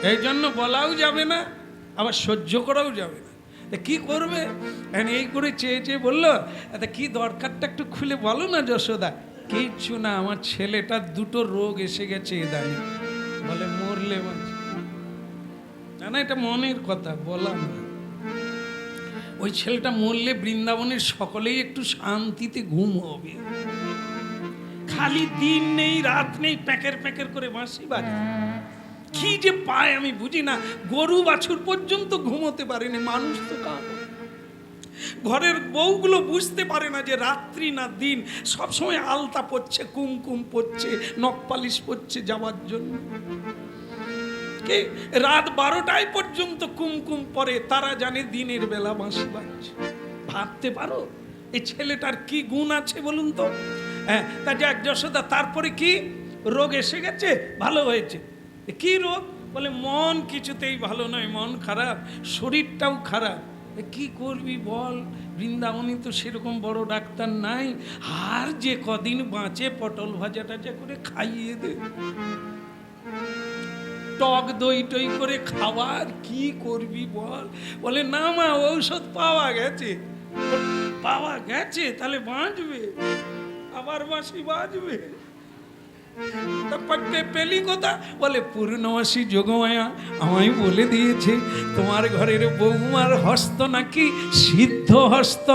এই জন্য বলাও যাবে না, আবার সহ্য করাও যাবে না। কি করবে? এই করে চেয়ে চেয়ে বললো, কি দরকারটা একটু খুলে বলো না যশোদা। কিচ্ছু না, আমার ছেলেটার দুটো রোগ এসে গেছে ইদানি। বলে মরলে বাঁচে না, না এটা মনের কথা, বলা না। ওই ছেলেটা মরলে বৃন্দাবনের সকলেই একটু শান্তিতে ঘুম হবে। খালি দিন নেই রাত নেই প্যাকের প্যাকের করে বাঁশি বাজে। কি যে পায় আমি বুঝি না। গরু বাছুর পর্যন্ত ঘুমোতে পারেনি, মানুষ তো কাঁদে। ঘরের বউগুলো বুঝতে পারে না যে রাত্রি না দিন, সবসময় আলতা পড়ছে, কুমকুম পড়ছে, নখ পালিশ পড়ছে যাওয়ার জন্য। কি রাত 12টায় পর্যন্ত কুমকুম পরে, তারা জানে দিনের বেলা বাঁশি বাজছে। ভাবতে পারো এই ছেলেটার কি গুণ আছে বলুন তো? হ্যাঁ, তা যাক যশোদা, তারপরে কি রোগ এসে গেছে? ভালো হয়েছে। কি রোগ? বলে মন কিছুতেই ভালো নয়, মন খারাপ, শরীরটাও খারাপ। কি করবি বল, বৃন্দাবনে তো সেরকম বড় ডাক্তার নাই, আর যে কদিন বাঁচে পটল ভাজা টাজা করে খাইয়ে দে, টক দই টই করে খাওয়ার। কি করবি বল? বলে না মা, ঔষধ পাওয়া গেছে। পাওয়া গেছে তাহলে বাঁচবে, আবার বাঁশি বাজবে। পেলি কথা? বলে পূর্ণমাসী যোগমায়া আমায় বলে দিয়েছে তোমার ঘরের বৌমার হস্ত নাকি সিদ্ধ হস্ত,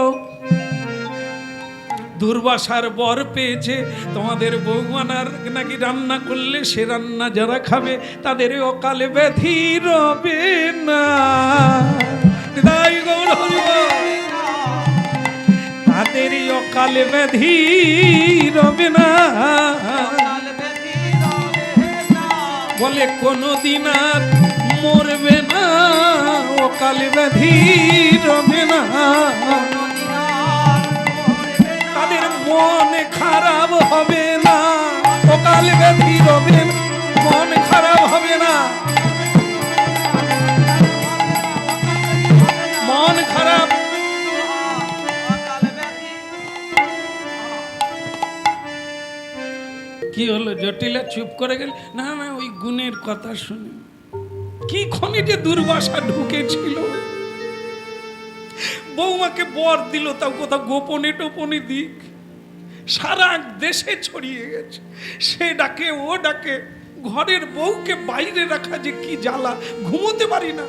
দুর্বাসার বর পেয়েছে। তোমাদের বৌমানার নাকি রান্না করলে সে রান্না যারা খাবে তাদের অকালে ব্যাধি রবে না। তাদের অকালে ব্যাধি রবে না। বলে কোনদিন আর মরবে না, অকালে ব্যাধি রবে না। তাদের মন খারাপ হবে না, অকালে ব্যাধি রবে না, মন খারাপ হবে না। মন খারাপ কি হলো? জটিলা চুপ করে গেল। না না, ওই গুণের কথা শুনে কি ক্ষণে যে দুর্বাসা ঢুকেছিল। বৌমাকে বর দিল, তাও কোথাও গোপনে টোপনে দিক, সারা দেশে ছড়িয়ে গেছে। সে ডাকে ও ডাকে, ঘরের বউকে বাইরে রাখা যে কি জ্বালা, ঘুমোতে পারি না।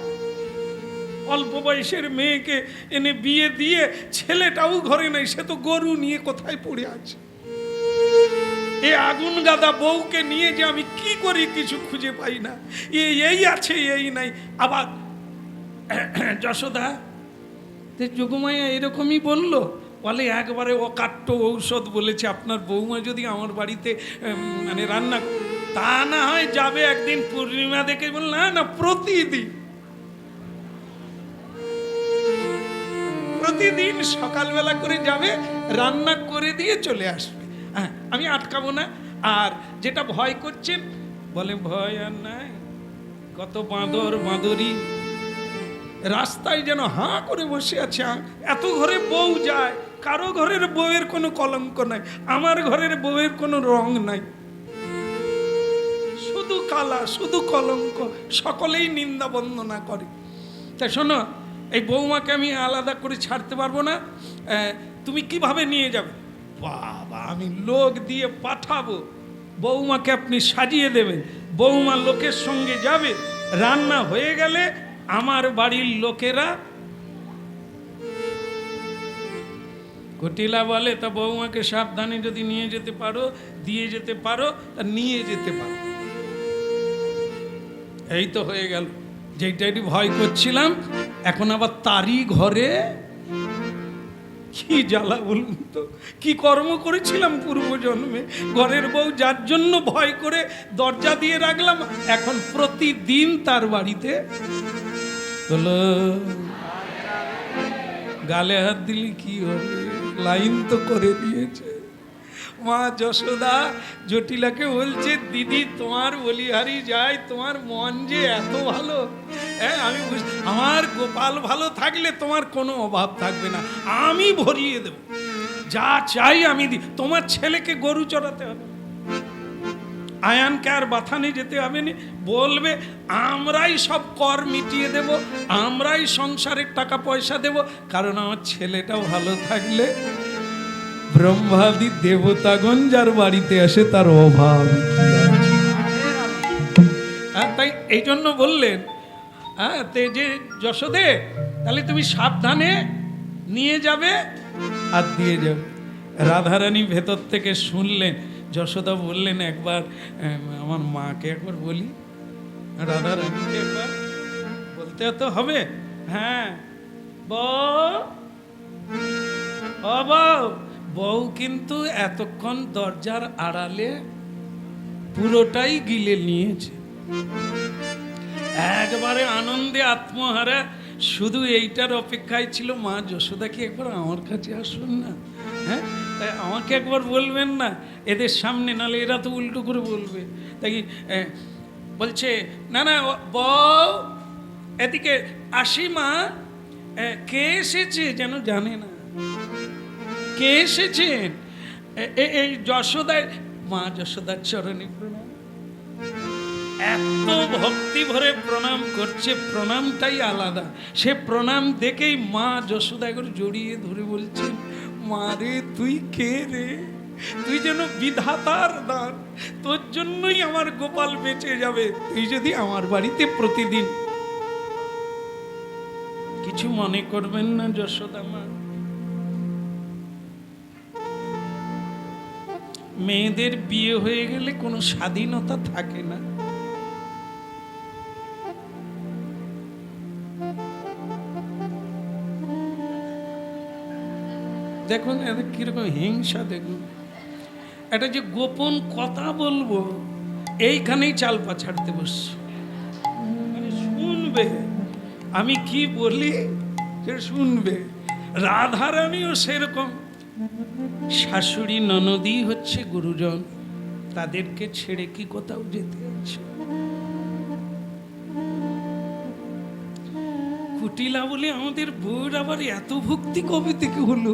অল্প বয়সের মেয়েকে এনে বিয়ে দিয়ে ছেলেটাও ঘরে নাই, সে তো গরু নিয়ে কোথায় পড়ে আছে। এ আগুন গাদা বউকে নিয়ে যে আমি কি করি কিছু খুঁজে পাই না। এই আছে এই নাই। আবার যশোদা যোগমায়া এরকমই বললো। বলে একবারে অকাট্য ঔষধ বলেছে, আপনার বৌমা যদি আমার বাড়িতে মানে রান্না, তা না হয় যাবে একদিন পূর্ণিমা দেখে। বল না না, প্রতিদিন সকালবেলা করে যাবে, রান্না করে দিয়ে চলে আসবে। হ্যাঁ, আমি আটকাবো না। আর যেটা ভয় করছেন, বলে ভয় আর নাই। কত বাঁদর বাঁদরি রাস্তায় যেন হাঁ করে বসে আছে। এত ঘরে বউ যায়, কারো ঘরের বউয়ের কোনো কলঙ্ক নাই, আমার ঘরের বউয়ের কোনো রং নাই, শুধু কালা, শুধু কলঙ্ক, সকলেই নিন্দা বন্দনা করে। তা শোনো, এই বৌমাকে আমি আলাদা করে ছাড়তে পারবো না। তুমি কিভাবে নিয়ে যাবে? বাবা, আমি লোক দিয়ে পাঠাবো, বৌমাকে আপনি সাজিয়ে দেবেন, বৌমা লোকের সঙ্গে যাবে, রান্না হয়ে গেলে আমার বাড়ির লোকেরা। কটিলা বলে, তা বৌমাকে সাবধানে যদি নিয়ে যেতে পারো, দিয়ে যেতে পারো, তা নিয়ে যেতে পারো। এই তো হয়ে গেল। যেটা একটু ভয় করছিলাম, এখন আবার তারই ঘরে। কি জ্বালা বলুন তো, কি কর্ম করেছিলাম পূর্বজন্মে। ঘরের বউ যার জন্য ভয় করে দরজা দিয়ে রাখলাম, এখন প্রতিদিন তার বাড়িতে হলো। গালে হাত দিলে কি হবে? লাইন তো করে দিয়েছে। মা যশোদা জটিলাকে বলছে, দিদি তোমার বলিহারি যায়, তোমার মন যে এত ভালো, হ্যাঁ আমি আমার গোপাল ভালো থাকলে তোমার কোনো অভাব থাকবে না, আমি ভরিয়ে দেব, যা চাই আমি দিই। তোমার ছেলেকে গরু চড়াতে হবে, আয়ানকে আর বাথানে যেতে হবে না, বলবে আমরাই সব কর মিটিয়ে দেব, আমরাই সংসারের টাকা পয়সা দেব, কারণ আমার ছেলেটাও ভালো থাকলে ব্রহ্মাদি দেবতাগণ যার বাড়িতে আসে তার অভাব কি আছে? তাই এই জন্য বললেন, হ্যাঁ তে যে যশোদে, তাহলে তুমি সাবধানে নিয়ে যাবে আর দিয়ে যাবে। রাধারানী ভেতর থেকে শুনলেন, যশোদা বললেন একবার আমার মাকে একবার বলি, রাধারানীকে একবার বলতে তো হবে। হ্যাঁ বউ, ও বউ, বউ কিন্তু এতক্ষণ দরজার আড়ালে পুরোটাই গিলে নিয়েছে, একবারে আনন্দে আত্মহারা, শুধু এইটার অপেক্ষায় ছিল মা যশোদা কি একবার আমার কাছে আসুন না, হ্যাঁ তাই আমাকে একবার বলবেন না এদের সামনে, নালে এরা তো উল্টো করে বলবে। তাই বলছে না না বউ এদিকে আসি মা, কে এসেছে যেন জানে না, কে এসেছেন? এই যশোদার, মা যশোদার চরণে প্রণাম। এত ভক্তি ভরে প্রণাম করছে, প্রণামটাই আলাদা। সে প্রণাম দেখেই মা যশোদা একবার জড়িয়ে ধরে বলছেন, মা রে তুই কে রে, তুই যেন বিধাতার দান, তোর জন্যই আমার গোপাল বেঁচে যাবে, তুই যদি আমার বাড়িতে প্রতিদিন। কিছু মনে করবেন না যশোদা মা, মেয়েদের বিয়ে হয়ে গেলে কোনো স্বাধীনতা থাকে না। দেখুন এদের কিরকম হিংসা, দেখুন একটা যে গোপন কথা বলবো এইখানেই চাল পাছাড়তে বসছে, মানে শুনবে আমি কি বলি সে শুনবে। রাধারানীও সেরকম, শাশুড়ি ননদই হচ্ছে গুরুজন, তাদেরকে ছেড়ে কি কোথাও যেতে আছে? কুটিলা বলে আমাদের বউর আবার এত ভক্তি কবে থেকে হলো?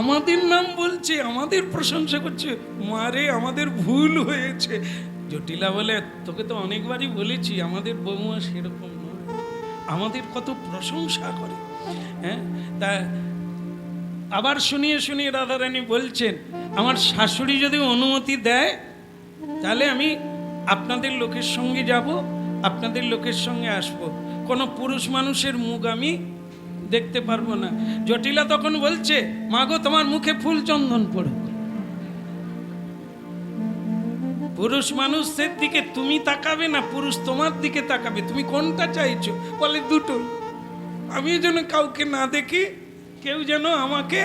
আমাদের নাম বলছে, আমাদের প্রশংসা করছে, মারে আমাদের ভুল হয়েছে। জটিলা বলে তোকে তো অনেকবারই বলেছি আমাদের বৌমা সেরকম নয়, আমাদের কত প্রশংসা করে। হ্যাঁ তা আবার শুনিয়ে শুনিয়ে রাধারানী বলছেন, আমার শাশুড়ি যদি অনুমতি দেয় তাহলে আমি আপনাদের লোকের সঙ্গে যাব, আপনাদের লোকের সঙ্গে আসব, কোনো পুরুষ মানুষের মুখ আমি দেখতে পারবো না। জটিলা তখন বলছে, মা গো তোমার মুখে ফুল চন্দন পড়ুক, পুরুষ মানুষের দিকে তুমি তাকাবে না, পুরুষ তোমার দিকে তাকাবে, তুমি কোনটা চাইছো? বলে দুটো, আমি যেন কাউকে না দেখি, কেউ যেন আমাকে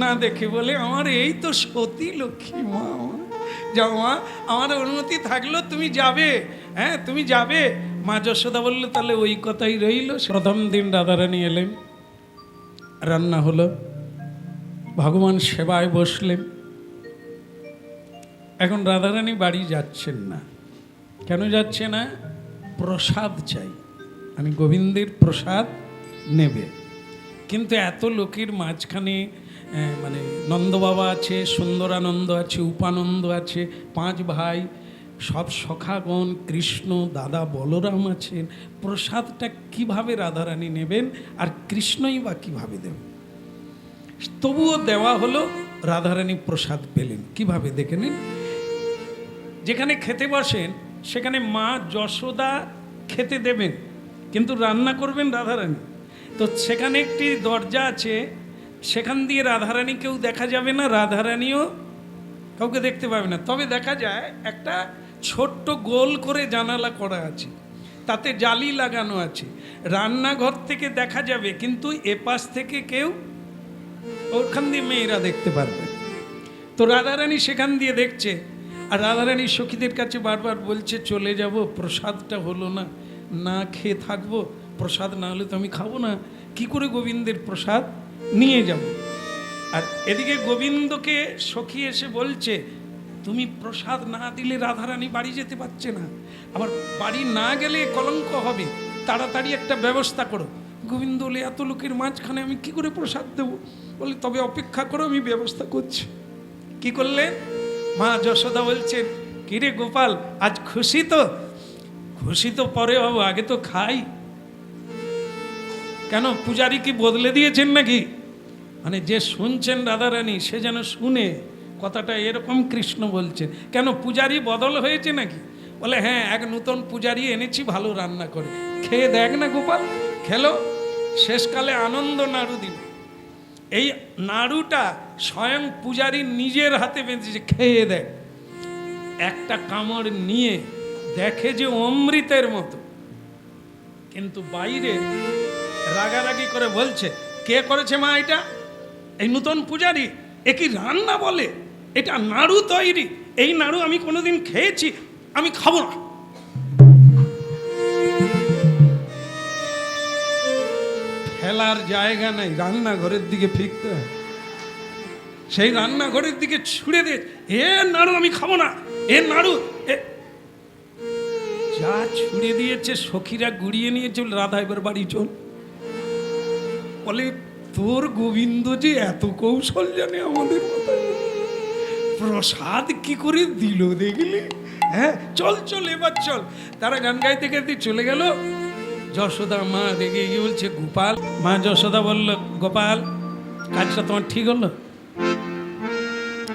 না দেখে। বলে আমার এই তো সতী লক্ষ্মী মা, যাও মা, আমার অনুমতি থাকলো তুমি যাবে, হ্যাঁ তুমি যাবে। মা যশোদা বললো তাহলে ওই কথাই রইল। প্রথম দিন রাধারানী এলেন, রান্না হলো, ভগবান সেবায় বসলেন। এখন রাধারানী বাড়ি যাচ্ছেন না, কেন যাচ্ছে না? প্রসাদ চাই, আমি গোবিন্দের প্রসাদ নেবে। কিন্তু এত লোকের মাঝখানে মানে নন্দবাবা আছে, সুন্দরানন্দ আছে, উপানন্দ আছে, 5 ভাই, সব সখাগণ, কৃষ্ণ দাদা বলরাম আছেন, প্রসাদটা কিভাবে রাধারানী নেবেন আর কৃষ্ণই বা কিভাবে দেবেন? তবুও দেওয়া হলো, রাধারানী প্রসাদ পেলেন কিভাবে দেখে নিন। যেখানে খেতে বসেন সেখানে মা যশোদা খেতে দেবেন, কিন্তু রান্না করবেন রাধারানী। তো সেখানে একটি দরজা আছে, সেখান দিয়ে রাধারানী কেউ দেখা যাবে না, রাধারানীও কাউকে দেখতে পাবে না। তবে দেখা যায় একটা ছোট্ট গোল করে জানালা করা আছে, তাতে জালি লাগানো আছে, রান্নাঘর থেকে দেখা যাবে, কিন্তু এপাশ থেকে কেউ, ওখান দিয়ে মেয়েরা দেখতে পারবে। তো রাধারানী সেখান দিয়ে দেখছে, আর রাধারানী সখীদের কাছে বারবার বলছে চলে যাব, প্রসাদটা হলো না, না খেয়ে থাকবো, প্রসাদ না হলে তো আমি খাবো না, কি করে গোবিন্দের প্রসাদ নিয়ে যাব? আর এদিকে গোবিন্দকে সখী এসে বলছে, তুমি প্রসাদ না দিলে রাধারানী বাড়ি যেতে পারছে না, আবার বাড়ি না গেলে কলঙ্ক হবে, তাড়াতাড়ি একটা ব্যবস্থা করো। গোবিন্দ বলে, এত লোকের মাঝখানে আমি কি করে প্রসাদ দেবো? বলে, তবে অপেক্ষা করো, আমি ব্যবস্থা করছি। কি করলেন? মা যশোদা বলছেন, কিরে গোপাল, আজ খুশি তো? খুশি তো পরে বাবু, আগে তো খাই। কেন, পূজারি কি বদলে দিয়েছেন নাকি? মানে যে শুনছেন রাধারানী, সে যেন শুনে কথাটা এরকম কৃষ্ণ বলছে। কেন, পূজারি বদল হয়েছে নাকি? বলে, হ্যাঁ, এক নতুন পূজারি এনেছি, ভালো রান্না করে, খেয়ে দেখ না গোপাল। খেলো, শেষকালে আনন্দ নাড়ু দিল। এই নাড়ুটা স্বয়ং পূজারি নিজের হাতে বেঁধেছে, খেয়ে দেখ। একটা কামড় নিয়ে দেখে যে অমৃতের মতো, কিন্তু বাইরে রাগারাগি করে বলছে, কে করেছে মা এটা? এই নতুন পূজারি। এ কি রান্না বলে? এটা নাড়ু তৈরি, এই নাড়ু আমি কোনোদিন খেয়েছি, আমি খাবো না। ফেলার জায়গা নাই, রান্নাঘরের দিকে ফিরতে হয়। সেই রান্নাঘরের দিকে ছুড়ে দিয়ে, এ নাড়ু আমি খাবো না, এ নাড়ু যা ছুড়ে দিয়েছে। সখীরা গুড়িয়ে নিয়েছে, রাধা এবার বাড়ি চল। বলে, তোর গোবিন্দ যে এত কৌশল জানে আমাদের মাথায়, প্রসাদ কি করে দিল দেখলি? হ্যাঁ, চল চল এবার চল। তারা গান গাইতে গাইতে চলে গেল। যশোদা মা রেগে গিয়ে বলছে, গোপাল। মা যশোদা বলল, গোপাল, কাজটা তোমার ঠিক হলো?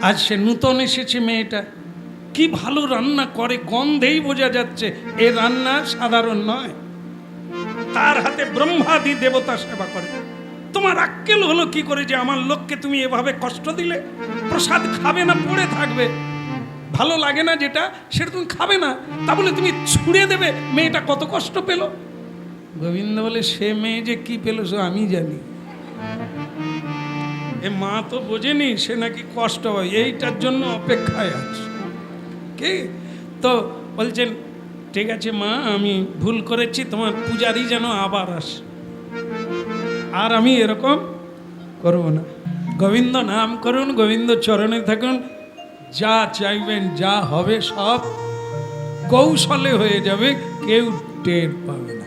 আজ সে নূতন এসেছে মেয়েটা, কি ভালো রান্না করে, গন্ধেই বোঝা যাচ্ছে এ রান্না সাধারণ নয়। তার হাতে ব্রহ্মাদি দেবতা সেবা করে। তোমার আক্কেল হলো কি করে যে আমার লোককে তুমি এভাবে কষ্ট দিলে? প্রসাদ খাবে না, পড়ে থাকবে, ভালো লাগে না যেটা, সেটা তুমি খাবে না, তা বলে তুমি ছুঁড়ে দেবে? মেয়েটা কত কষ্ট পেল। গোবিন্দ বলে, সে মেয়ে যে কি পেল সে আমি জানি। এ মা তো বোঝেনি সে নাকি কষ্ট হয়, এইটার জন্য অপেক্ষায় আছে। কি তো বলছেন, ঠিক আছে মা, আমি ভুল করেছি, তোমার পূজারি যেন আবার আসে, আর আমি এরকম করব না। গোবিন্দ নাম করুন, গোবিন্দ চরণে থাকুন, যা চাইবেন যা হবে সব কৌশলে হয়ে যাবে, কেউ টের পাবে না।